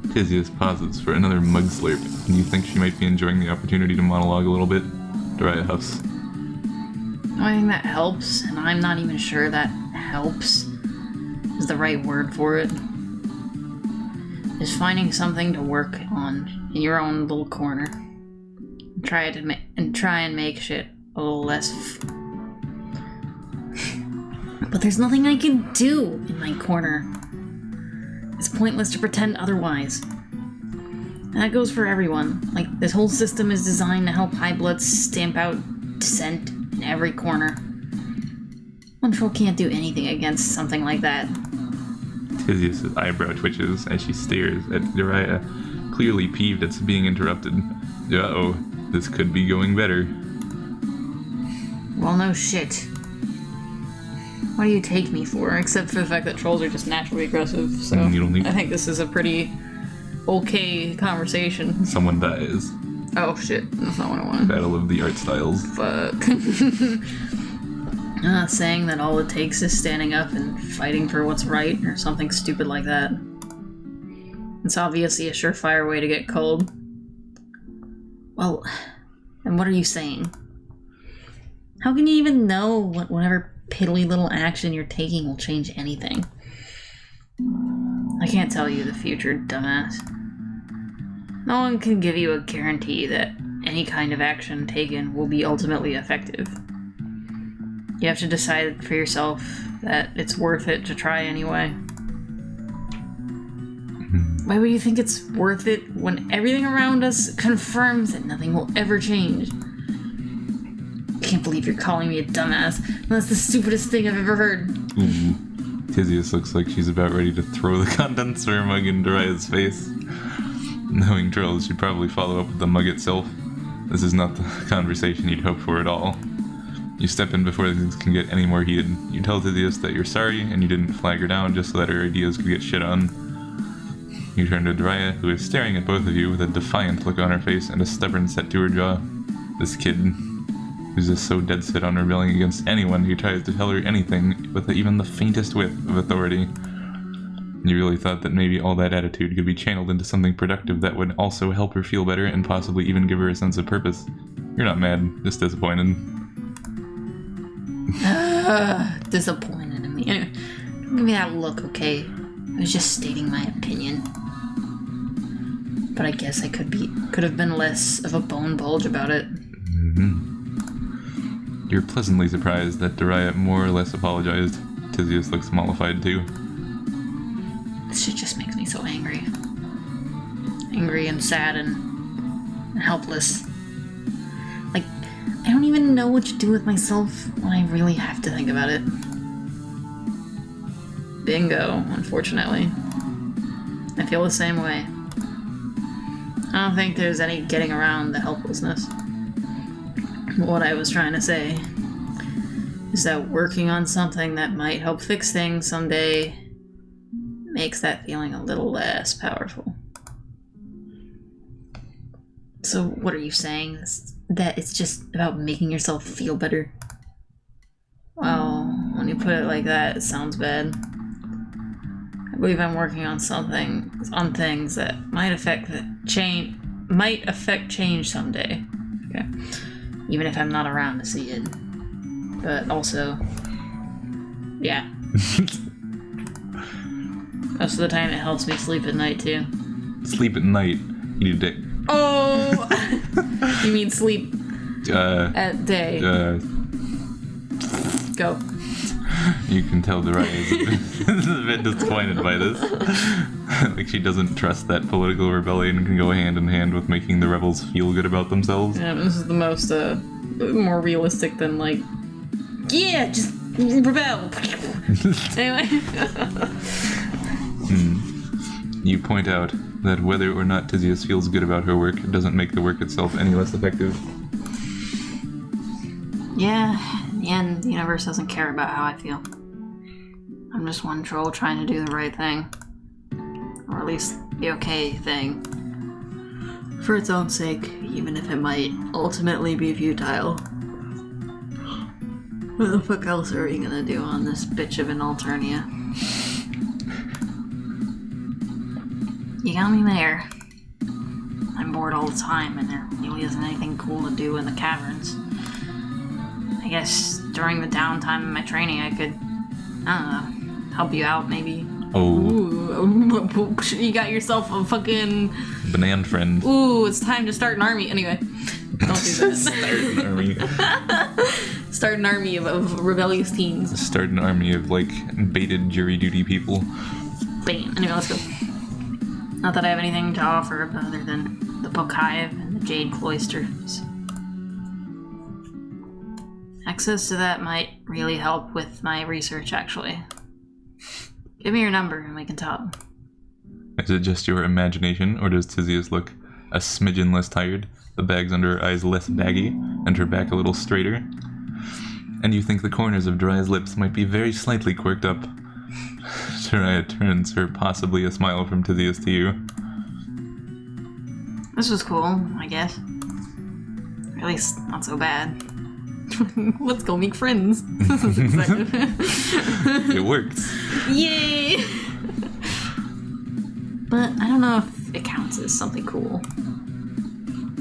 Speaker 1: Tizius pauses for another mug slurp, and you think she might be enjoying the opportunity to monologue a little bit. Daraya huffs.
Speaker 2: The only thing that helps, and I'm not even sure that helps, is the right word for it, is finding something to work on in your own little corner. Try and make shit a little less But there's nothing I can do in my corner. It's pointless to pretend otherwise. And that goes for everyone. Like, this whole system is designed to help high bloods stamp out dissent in every corner. One troll can't do anything against something like that.
Speaker 1: Tizius' eyebrow twitches as she stares at Daraya, clearly peeved at being interrupted. Uh-oh, this could be going better.
Speaker 2: Well, no shit. What do you take me for? Except for the fact that trolls are just naturally aggressive, so I think this is a pretty okay conversation.
Speaker 1: Someone dies.
Speaker 2: Oh shit, that's not what I wanted.
Speaker 1: Battle of the art styles.
Speaker 2: Fuck. I'm not saying that all it takes is standing up and fighting for what's right, or something stupid like that. It's obviously a surefire way to get cold. Well, and what are you saying? How can you even know what whatever piddly little action you're taking will change anything? I can't tell you the future, dumbass. No one can give you a guarantee that any kind of action taken will be ultimately effective. You have to decide for yourself that it's worth it to try anyway. Why would you think it's worth it when everything around us confirms that nothing will ever change? I can't believe you're calling me a dumbass. That's the stupidest thing I've ever heard.
Speaker 1: Ooh. Tizius looks like she's about ready to throw the contents of her mug in Daraya's face. Knowing trolls, she'd probably follow up with the mug itself. This is not the conversation you'd hope for at all. You step in before things can get any more heated. You tell Tizius that you're sorry and you didn't flag her down just so that her ideas could get shit on. You turn to Daraya, who is staring at both of you with a defiant look on her face and a stubborn set to her jaw. This kid, who's just so dead set on rebelling against anyone who tries to tell her anything with even the faintest whiff of authority. You really thought that maybe all that attitude could be channeled into something productive that would also help her feel better and possibly even give her a sense of purpose. You're not mad, just disappointed.
Speaker 2: Disappointed in me. Anyway, don't give me that look, okay? I was just stating my opinion. But I guess I could have been less of a bone bulge about it.
Speaker 1: Mm-hmm. You're pleasantly surprised that Daraya more or less apologized. Tizius looks mollified too.
Speaker 2: This shit just makes me so angry. Angry and sad and helpless. Like, I don't even know what to do with myself when I really have to think about it. Bingo, unfortunately. I feel the same way. I don't think there's any getting around the helplessness. What I was trying to say is that working on something that might help fix things someday makes that feeling a little less powerful. So what are you saying? That it's just about making yourself feel better? Well, when you put it like that, it sounds bad. I believe I'm working on things that might affect change someday. Okay. Even if I'm not around to see it. But also, yeah. Most of the time it helps me sleep at night too.
Speaker 1: Sleep at night? You need to...
Speaker 2: Oh! You mean sleep at day. Go.
Speaker 1: You can tell Daraya is a bit disappointed by this. Like she doesn't trust that political rebellion can go hand in hand with making the rebels feel good about themselves.
Speaker 2: Yeah, this is the most, more realistic than, like, yeah, just rebel. Anyway.
Speaker 1: You point out that whether or not Tizius feels good about her work doesn't make the work itself any less effective.
Speaker 4: Yeah, in the end, the universe doesn't care about how I feel. I'm just one troll trying to do the right thing. Or at least the okay thing. For its own sake, even if it might ultimately be futile. What the fuck else are we gonna do on this bitch of an Alternia? You got me there. I'm bored all the time, and there really isn't anything cool to do in the caverns. I guess during the downtime of my training, I could, I don't know, help you out, maybe.
Speaker 1: Oh.
Speaker 2: Ooh, you got yourself a fucking...
Speaker 1: Banana friend.
Speaker 2: Ooh, it's time to start an army. Anyway, don't do that.
Speaker 1: Start an army.
Speaker 2: Start an army of rebellious teens.
Speaker 1: Start an army of, like, baited jury duty people.
Speaker 2: Bam. Anyway, let's go. Not that I have anything to offer other than the Book Hive and the Jade Cloisters. Access to that might really help with my research, actually. Give me your number and we can talk.
Speaker 1: Is it just your imagination, or does Tizius look a smidgen less tired, the bags under her eyes less baggy, and her back a little straighter? And you think the corners of Daraya's lips might be very slightly quirked up. Daraya turns her possibly a smile from Tizius to you.
Speaker 4: This was cool, I guess. Or at least, not so bad.
Speaker 2: Let's go make friends. This is exciting.
Speaker 1: It works.
Speaker 2: Yay!
Speaker 4: But I don't know if it counts as something cool.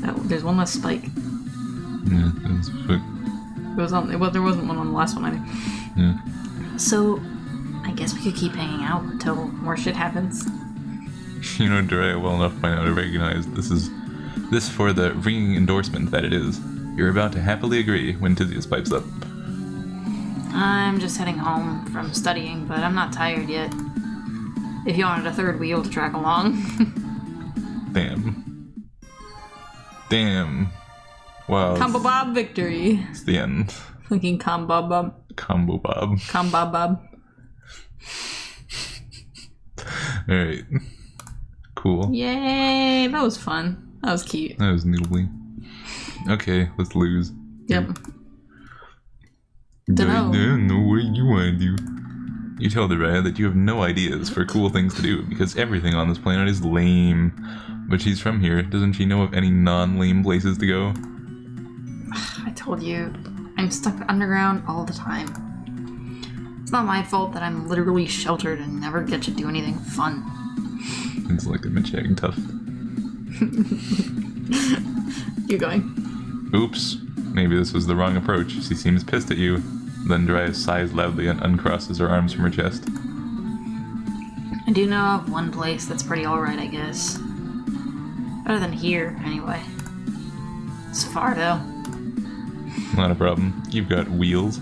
Speaker 2: Oh, there's one less spike.
Speaker 1: Yeah, that's quick.
Speaker 2: There wasn't one on the last one either.
Speaker 1: Yeah.
Speaker 4: So, I guess we could keep hanging out until more shit happens.
Speaker 1: You know Daraya well enough by now to recognize this for the ringing endorsement that it is. You're about to happily agree when Tizius pipes up.
Speaker 4: I'm just heading home from studying, but I'm not tired yet. If you wanted a third wheel to track along.
Speaker 1: Damn. Wow.
Speaker 2: Combo Bob victory.
Speaker 1: It's the end.
Speaker 2: Fucking Combo Bob.
Speaker 1: Combo Bob.
Speaker 2: Combo Bob.
Speaker 1: Alright. Cool.
Speaker 2: Yay! That was fun. That was cute.
Speaker 1: That was noodly. Okay, let's lose.
Speaker 2: Yep.
Speaker 1: Dunno what you want to do. You tell Daraya that you have no ideas for cool things to do because everything on this planet is lame. But she's from here. Doesn't she know of any non-lame places to go?
Speaker 4: I told you, I'm stuck underground all the time. It's not my fault that I'm literally sheltered and never get to do anything fun.
Speaker 1: It's like a chatting tough.
Speaker 2: Keep going.
Speaker 1: Oops. Maybe this was the wrong approach. She seems pissed at you. Then Daraya sighs loudly and uncrosses her arms from her chest.
Speaker 4: I do know of one place that's pretty alright, I guess. Better than here, anyway. It's far, though.
Speaker 1: Not a problem. You've got wheels.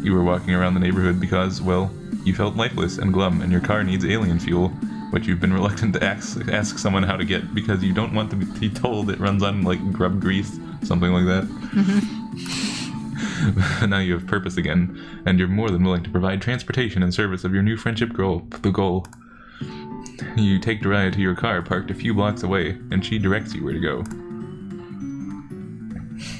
Speaker 1: You were walking around the neighborhood because, well, you felt lifeless and glum and your car needs alien fuel, which you've been reluctant to ask someone how to get because you don't want to be told it runs on, like, grub grease, something like that. Now you have purpose again, and you're more than willing to provide transportation in service of your new friendship goal. You take Daraya to your car parked a few blocks away, and she directs you where to go.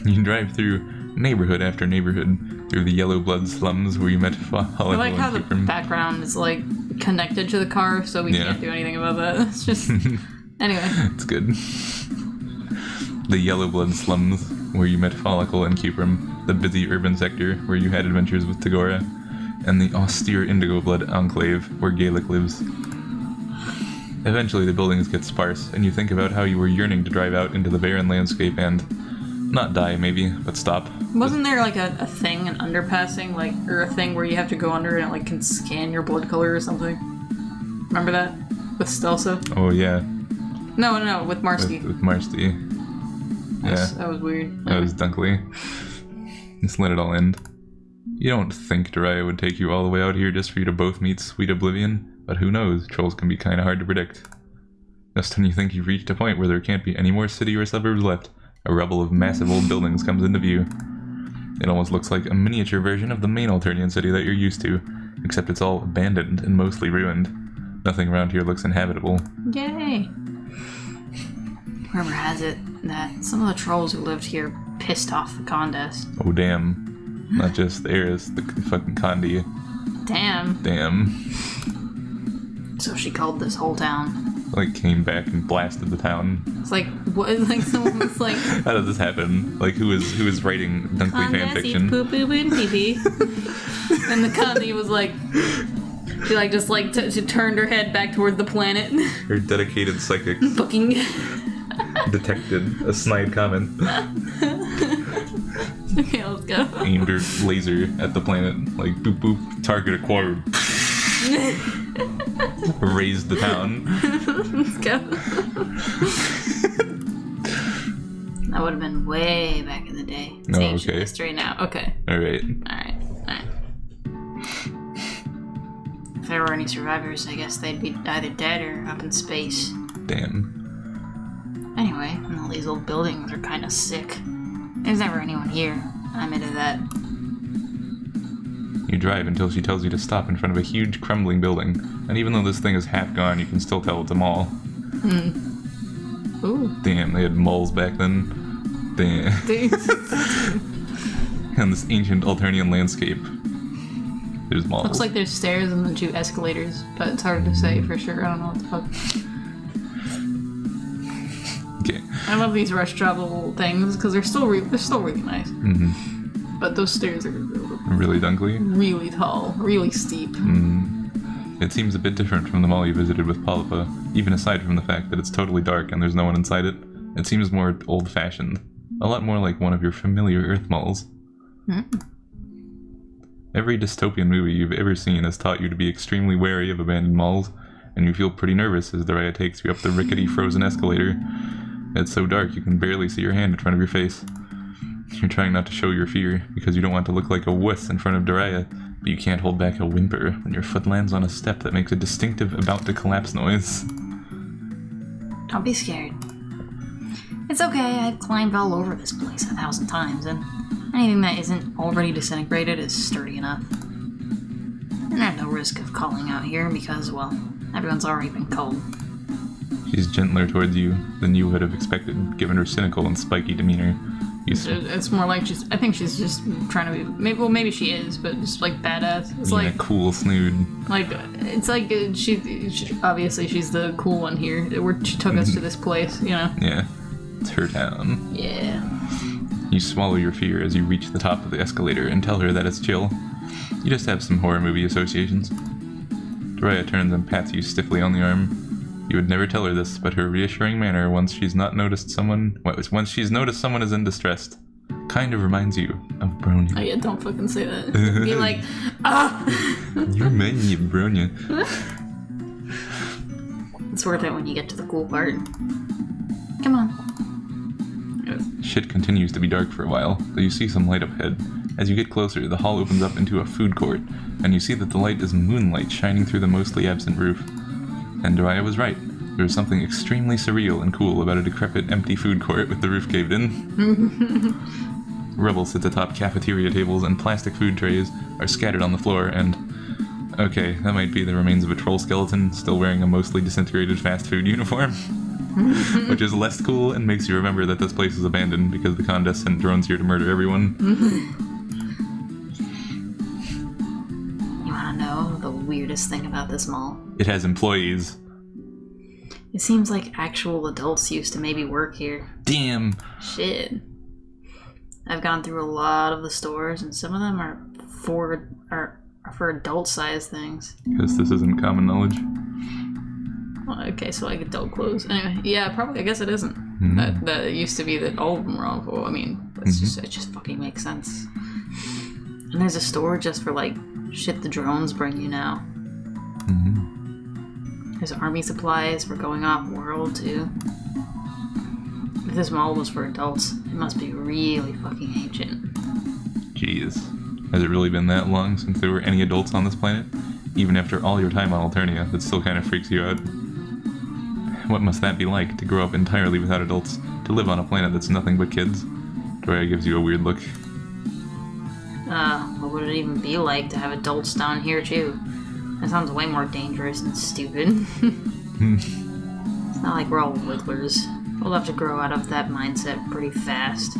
Speaker 1: You drive through neighborhood after neighborhood, through the yellow blood slums where you met Hollow.
Speaker 2: I like how the background is like connected to the car, so we can't do anything about that. It's just anyway.
Speaker 1: It's good. The yellow blood slums where you met Follicle and Cuprum, the busy urban sector where you had adventures with Tagora, and the austere indigo blood enclave where Gaelic lives. Eventually the buildings get sparse, and you think about how you were yearning to drive out into the barren landscape and not die, maybe, but stop.
Speaker 2: Wasn't there like a thing, an underpassing, like, or a thing where you have to go under and it like can scan your blood color or something? Remember that? With Stelsa?
Speaker 1: Oh, yeah.
Speaker 2: No, with Marsky.
Speaker 1: With Marsky. Yeah.
Speaker 2: That was weird.
Speaker 1: That was Dunkley. Just let it all end. You don't think Daraya would take you all the way out here just for you to both meet sweet oblivion, but who knows, trolls can be kinda hard to predict. Just when you think you've reached a point where there can't be any more city or suburbs left, a rubble of massive old buildings comes into view. It almost looks like a miniature version of the main Alternian city that you're used to, except it's all abandoned and mostly ruined. Nothing around here looks inhabitable.
Speaker 2: Yay!
Speaker 4: Rumor has it that some of the trolls who lived here pissed off the Condess.
Speaker 1: Oh damn. Not just the heirs, the fucking Condi.
Speaker 4: Damn.
Speaker 1: Damn.
Speaker 4: So she called this whole town.
Speaker 1: Like, came back and blasted the town.
Speaker 2: It's like, what? Like, someone was like,
Speaker 1: How did this happen? Like, who is writing Dunkley fanfiction?
Speaker 2: poo poo and pee pee. And the Condi was like, she like just like she turned her head back towards the planet.
Speaker 1: Her dedicated psychic
Speaker 2: Fucking.
Speaker 1: detected a snide comment.
Speaker 2: Okay, let's go.
Speaker 1: Aimed her laser at the planet. Like, boop boop, target acquired. Raised the town.
Speaker 2: Let's go.
Speaker 4: That would have been way back in the day.
Speaker 2: It's
Speaker 1: Oh,
Speaker 2: ancient
Speaker 1: okay.
Speaker 2: history now. Okay.
Speaker 1: Alright.
Speaker 2: Alright.
Speaker 4: If there were any survivors, I guess they'd be either dead or up in space.
Speaker 1: Damn.
Speaker 4: Anyway, and all these old buildings are kind of sick. There's never anyone here. I'm into that.
Speaker 1: You drive until she tells you to stop in front of a huge crumbling building, and even though this thing is half gone, you can still tell it's a mall.
Speaker 2: Ooh.
Speaker 1: Damn, they had malls back then. Damn. And this ancient Alternian landscape. There's malls.
Speaker 2: Looks like there's stairs and then 2 escalators, but it's hard to say for sure. I don't know what the fuck.
Speaker 1: Okay.
Speaker 2: I love these rush travel things because they're still really nice.
Speaker 1: Mm-hmm.
Speaker 2: But those stairs are
Speaker 1: Really Dunkley?
Speaker 2: really tall, really steep.
Speaker 1: It seems a bit different from the mall you visited with Polypa, even aside from the fact that it's totally dark and there's no one inside it. It seems more old-fashioned. A lot more like one of your familiar Earth malls. Every dystopian movie you've ever seen has taught you to be extremely wary of abandoned malls, and you feel pretty nervous as Daraya takes you up the rickety frozen escalator. It's so dark you can barely see your hand in front of your face. You're trying not to show your fear, because you don't want to look like a wuss in front of Daraya, but you can't hold back a whimper when your foot lands on a step that makes a distinctive about-to-collapse noise.
Speaker 4: Don't be scared. It's okay, I've climbed all over this place 1,000 times, and anything that isn't already disintegrated is sturdy enough. And there's no risk of calling out here because, well, everyone's already been cold.
Speaker 1: She's gentler towards you than you would have expected, given her cynical and spiky demeanor.
Speaker 2: It's more like I think she's just trying to be, maybe she is, but just like badass. It's
Speaker 1: being
Speaker 2: like
Speaker 1: a cool snood.
Speaker 2: Like, it's like she obviously she's the cool one here. Where she took us to this place, you know?
Speaker 1: Yeah. It's her town.
Speaker 2: Yeah.
Speaker 1: You swallow your fear as you reach the top of the escalator and tell her that it's chill. You just have some horror movie associations. Daraya turns and pats you stiffly on the arm. You would never tell her this, but her reassuring manner once she's noticed someone is in distress kind of reminds you of Bronya.
Speaker 2: Oh yeah, don't fucking say that. Be like,
Speaker 1: You remind me of Bronya.
Speaker 4: It's worth it when you get to the cool part. Come on.
Speaker 1: Shit continues to be dark for a while, though you see some light up ahead. As you get closer, the hall opens up into a food court, and you see that the light is moonlight shining through the mostly absent roof. And Daraya was right. There was something extremely surreal and cool about a decrepit, empty food court with the roof caved in. Rubble sits atop cafeteria tables, and plastic food trays are scattered on the floor, and... Okay, that might be the remains of a troll skeleton, still wearing a mostly disintegrated fast food uniform. Which is less cool and makes you remember that this place is abandoned because the Condess sent drones here to murder everyone.
Speaker 4: You wanna know the weirdest thing about this mall?
Speaker 1: It has employees.
Speaker 4: It seems like actual adults used to maybe work here.
Speaker 1: Damn.
Speaker 4: Shit. I've gone through a lot of the stores, and some of them are for adult-sized things.
Speaker 1: Because this isn't common knowledge.
Speaker 2: well, okay, so like adult clothes. Anyway, yeah, probably. I guess it isn't. That used to be that all of them were awful. I mean,
Speaker 4: It just fucking makes sense. And there's a store just for like shit the drones bring you now. There's army supplies for going off world too. If this mall was for adults, it must be really fucking ancient.
Speaker 1: Jeez. Has it really been that long since there were any adults on this planet? Even after all your time on Alternia, that still kind of freaks you out. What must that be like, to grow up entirely without adults, to live on a planet that's nothing but kids? Daraya gives you a weird look.
Speaker 4: What would it even be like to have adults down here, too? That sounds way more dangerous and stupid. It's not like we're all wigglers. We'll have to grow out of that mindset pretty fast.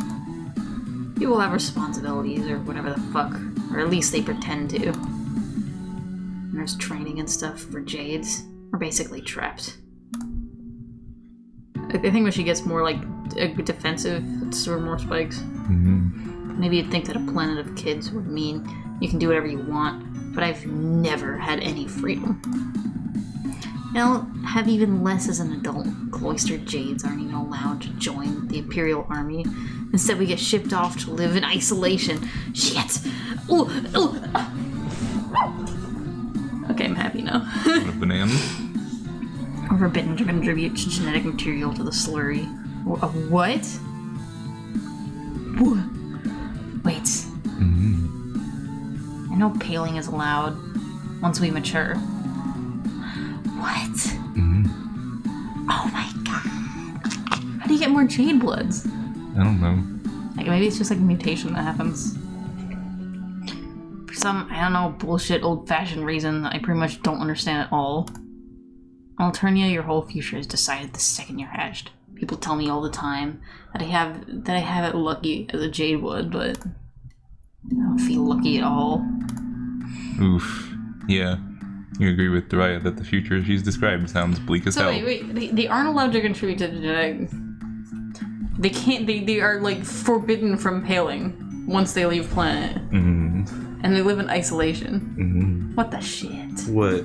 Speaker 4: People have responsibilities or whatever the fuck, or at least they pretend to. And there's training and stuff for Jades. We're basically trapped. I think when she gets more like defensive, it's sort of more spikes. Maybe you'd think that a planet of kids would mean you can do whatever you want, but I've never had any freedom. I'll have even less as an adult. Cloistered Jades aren't even allowed to join the Imperial Army. Instead, we get shipped off to live in isolation. Shit! Ooh, ooh. Okay, I'm happy now.
Speaker 1: What a banana.
Speaker 4: We're forbidden to contribute genetic material to the slurry. What? Wait. I know paling is allowed once we mature. What? Oh my god. How do you get more Jade Bloods?
Speaker 1: I don't know.
Speaker 4: Like, maybe it's just like a mutation that happens. For some, I don't know, bullshit old-fashioned reason that I pretty much don't understand at all. Alternia, your whole future is decided the second you're hatched. People tell me all the time that I have it lucky as a Jade Blood, but I don't feel lucky at all.
Speaker 1: Oof. Yeah. You agree with Daraya that the future she's described sounds bleak as hell.
Speaker 2: So wait, they aren't allowed to contribute to the genetic. They can't. They are like forbidden from paling once they leave planet, and they live in isolation. What the shit?
Speaker 1: What?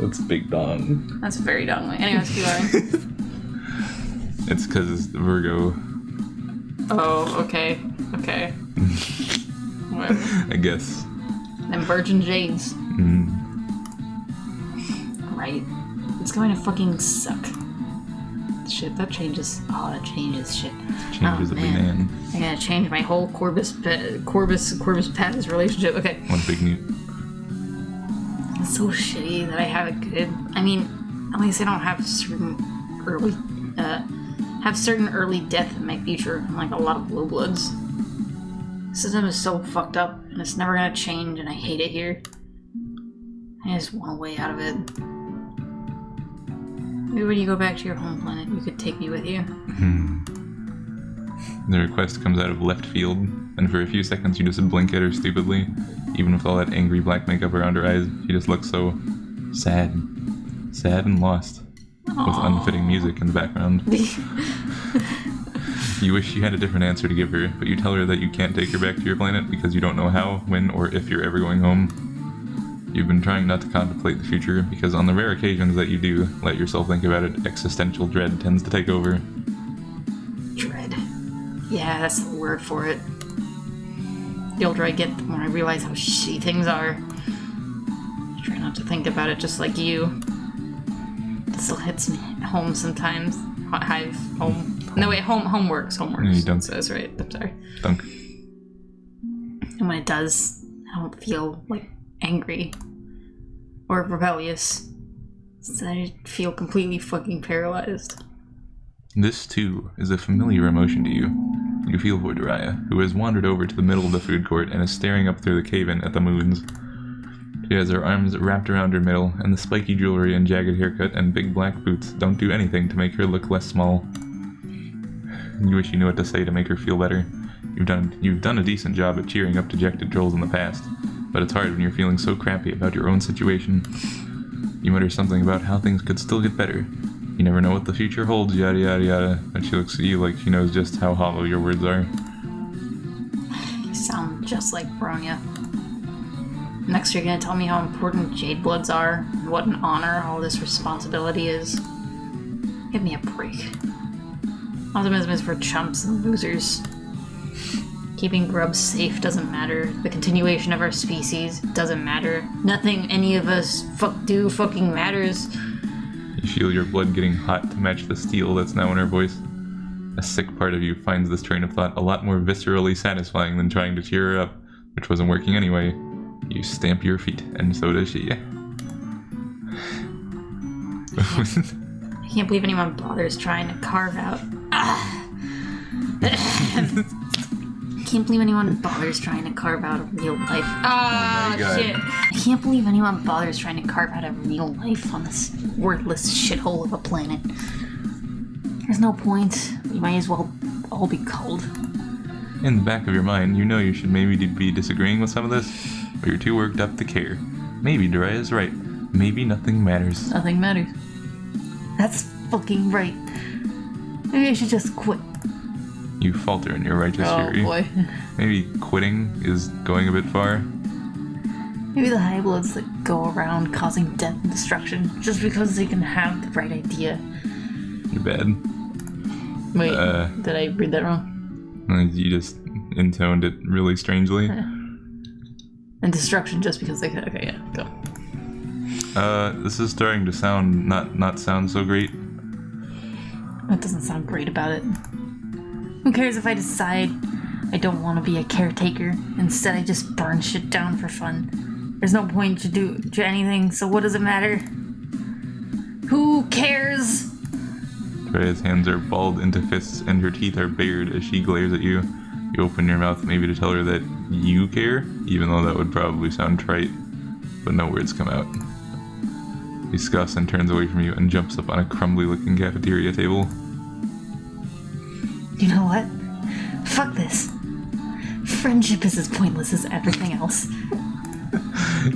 Speaker 1: That's big dong.
Speaker 2: That's very dumb. Anyways, keep going.
Speaker 1: It's because it's Virgo.
Speaker 2: Oh, okay. Whatever.
Speaker 1: I guess.
Speaker 2: Them virgin jades. Right. It's going to fucking suck. Shit, that changes. Oh, that changes shit.
Speaker 1: Changes a banana.
Speaker 2: I'm gonna change my whole Corbus Paz relationship. Okay.
Speaker 1: One big newt.
Speaker 2: It's so shitty that I have it good. I mean, at least I don't have certain early death in my future, like a lot of blue bloods. The system is so fucked up, and it's never gonna change, and I hate it here. I just want a way out of it. Maybe when you go back to your home planet, you could take me with you.
Speaker 1: The request comes out of left field, and for a few seconds you just blink at her stupidly. Even with all that angry black makeup around her eyes, she just looks so sad. Sad and lost.
Speaker 2: Aww.
Speaker 1: With unfitting music in the background. You wish you had a different answer to give her, but you tell her that you can't take her back to your planet because you don't know how, when, or if you're ever going home. You've been trying not to contemplate the future because on the rare occasions that you do let yourself think about it, existential dread tends to take over.
Speaker 4: Dread. Yeah, that's the word for it. The older I get, the more I realize how shitty things are. I try not to think about it just like you. It still hits me home sometimes. Hive, home. No, wait, home works. Home works.
Speaker 1: No, you don't.
Speaker 4: So that's right. I'm sorry.
Speaker 1: Dunk.
Speaker 4: And when it does, I don't feel, like, angry or rebellious. So I feel completely fucking paralyzed.
Speaker 1: This, too, is a familiar emotion to you. You feel for Daraya, who has wandered over to the middle of the food court and is staring up through the cave-in at the moons. She has her arms wrapped around her middle, and the spiky jewelry and jagged haircut and big black boots don't do anything to make her look less small. You wish you knew what to say to make her feel better. You've done a decent job at cheering up dejected trolls in the past, but it's hard when you're feeling so crappy about your own situation. You mutter something about how things could still get better. You never know what the future holds, yada yada yada, and she looks at you like she knows just how hollow your words are.
Speaker 4: You sound just like Bronya. Next you're gonna tell me how important Jade Bloods are, and what an honor all this responsibility is. Give me a break. Optimism is for chumps and losers. Keeping grubs safe doesn't matter. The continuation of our species doesn't matter. Nothing any of us do fucking matters.
Speaker 1: You feel your blood getting hot to match the steel that's now in her voice. A sick part of you finds this train of thought a lot more viscerally satisfying than trying to cheer her up, which wasn't working anyway. You stamp your feet, and so does she.
Speaker 4: I Can't believe anyone bothers trying to carve out. Can't believe anyone bothers trying to carve out a real life.
Speaker 1: my God.
Speaker 4: Shit. I can't believe anyone bothers trying to carve out a real life on this worthless shithole of a planet. There's no point. We might as well all be cold.
Speaker 1: In the back of your mind, you know you should maybe be disagreeing with some of this, but you're too worked up to care. Maybe Daraya's right. Maybe nothing matters.
Speaker 2: Nothing matters.
Speaker 4: That's fucking right. Maybe I should just quit.
Speaker 1: You falter in your righteous
Speaker 2: Oh
Speaker 1: fury.
Speaker 2: boy.
Speaker 1: Maybe quitting is going a bit far.
Speaker 4: Maybe the high bloods that go around causing death and destruction just because they can have the right idea.
Speaker 1: You're bad.
Speaker 2: Wait, did I read that wrong?
Speaker 1: You just intoned it really strangely.
Speaker 2: And destruction just because they could. Okay, yeah, go.
Speaker 1: This is starting to sound not sound so great.
Speaker 2: That doesn't sound great about it. Who cares if I decide I don't want to be a caretaker? Instead, I just burn shit down for fun. There's no point to do anything, so what does it matter? Who cares?
Speaker 1: Daraya's hands are balled into fists and her teeth are bared as she glares at you. You open your mouth maybe to tell her that you care, even though that would probably sound trite, but no words come out. He scoffs and turns away from you and jumps up on a crumbly-looking cafeteria table.
Speaker 4: You know what? Fuck this. Friendship is as pointless as everything else.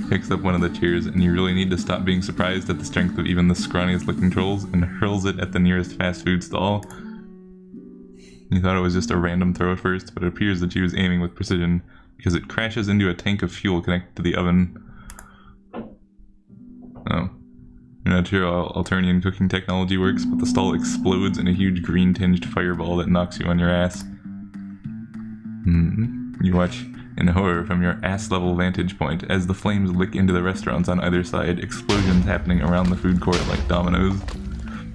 Speaker 1: Picks up one of the chairs, and you really need to stop being surprised at the strength of even the scrawniest-looking trolls, and hurls it at the nearest fast food stall. You thought it was just a random throw at first, but it appears that she was aiming with precision, because it crashes into a tank of fuel connected to the oven. Oh. You're not sure how Alternian cooking technology works, but the stall explodes in a huge green-tinged fireball that knocks you on your ass. You watch in horror from your ass-level vantage point as the flames lick into the restaurants on either side, explosions happening around the food court like dominoes.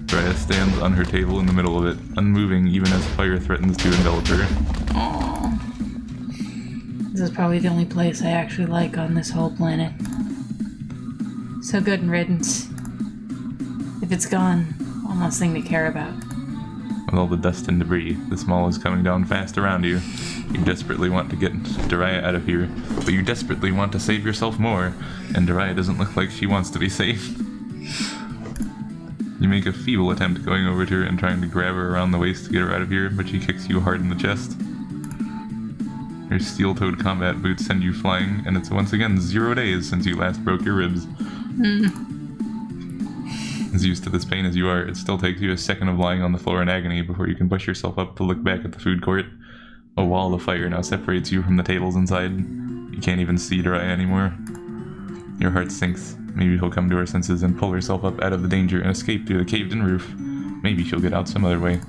Speaker 1: Daraya stands on her table in the middle of it, unmoving even as fire threatens to envelop her.
Speaker 2: Aww. This is probably the only place I actually like on this whole planet. So good in riddance. If it's gone, one less thing to care about.
Speaker 1: With all the dust and debris, the small is coming down fast around you. You desperately want to get Daraya out of here, but you desperately want to save yourself more, and Daraya doesn't look like she wants to be saved. You make a feeble attempt going over to her and trying to grab her around the waist to get her out of here, but she kicks you hard in the chest. Her steel-toed combat boots send you flying, and it's once again 0 days since you last broke your ribs. As used to this pain as you are, it still takes you a second of lying on the floor in agony before you can push yourself up to look back at the food court. A wall of fire now separates you from the tables inside. You can't even see Daraya anymore. Your heart sinks. Maybe she'll come to her senses and pull herself up out of the danger and escape through the caved-in roof. Maybe she'll get out some other way.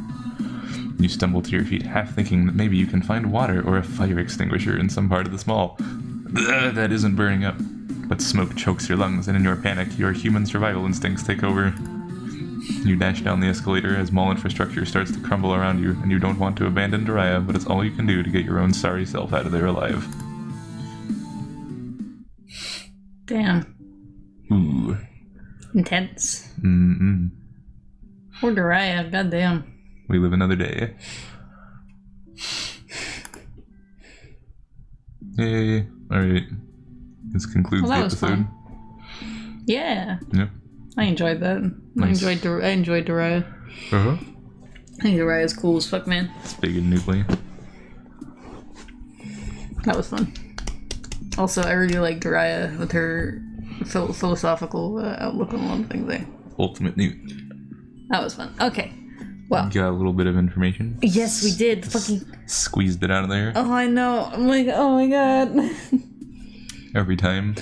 Speaker 1: You stumble to your feet, half thinking that maybe you can find water or a fire extinguisher in some part of the small. That isn't burning up. But smoke chokes your lungs, and in your panic, your human survival instincts take over. You dash down the escalator as mall infrastructure starts to crumble around you, and you don't want to abandon Daraya, but it's all you can do to get your own sorry self out of there alive.
Speaker 2: Damn.
Speaker 1: Ooh.
Speaker 2: Intense.
Speaker 4: Poor Daraya, goddamn.
Speaker 1: We live another day. Yay. Alright. This concludes the episode.
Speaker 2: Fun. Yeah.
Speaker 1: Yep.
Speaker 2: I enjoyed that.
Speaker 1: Nice.
Speaker 2: I enjoyed Daraya.
Speaker 1: Uh-huh.
Speaker 2: I think Daraya's cool as fuck, man.
Speaker 1: It's big and noodly.
Speaker 2: That was fun. Also, I really like Daraya with her philosophical outlook on a lot of things there.
Speaker 1: Ultimate newt.
Speaker 2: That was fun. Okay. Well.
Speaker 1: Got a little bit of information.
Speaker 2: Yes, we did. Fucking.
Speaker 1: Squeezed it out of there.
Speaker 2: Oh, I know. I'm like, oh my god.
Speaker 1: Every time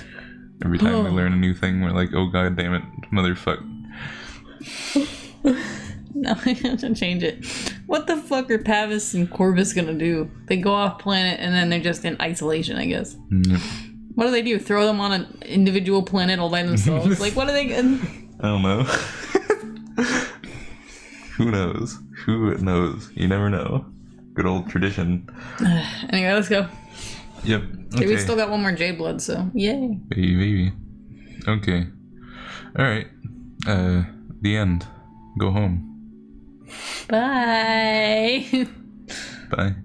Speaker 1: we learn a new thing, we're like, oh god damn it, motherfuck.
Speaker 2: No, I have to change it. What the fuck are Pavis and Corvus gonna do? They go off planet and then they're just in isolation, I guess.
Speaker 1: Yep.
Speaker 2: What do? Throw them on an individual planet all by themselves? Like, what are they gonna...
Speaker 1: I don't know. Who knows? Who knows? You never know. Good old tradition.
Speaker 2: Anyway, let's go.
Speaker 1: Yep.
Speaker 2: Okay, we still got one more Jade Blood, so yay.
Speaker 1: Baby. Okay. Alright. The end. Go home.
Speaker 2: Bye.
Speaker 1: Bye.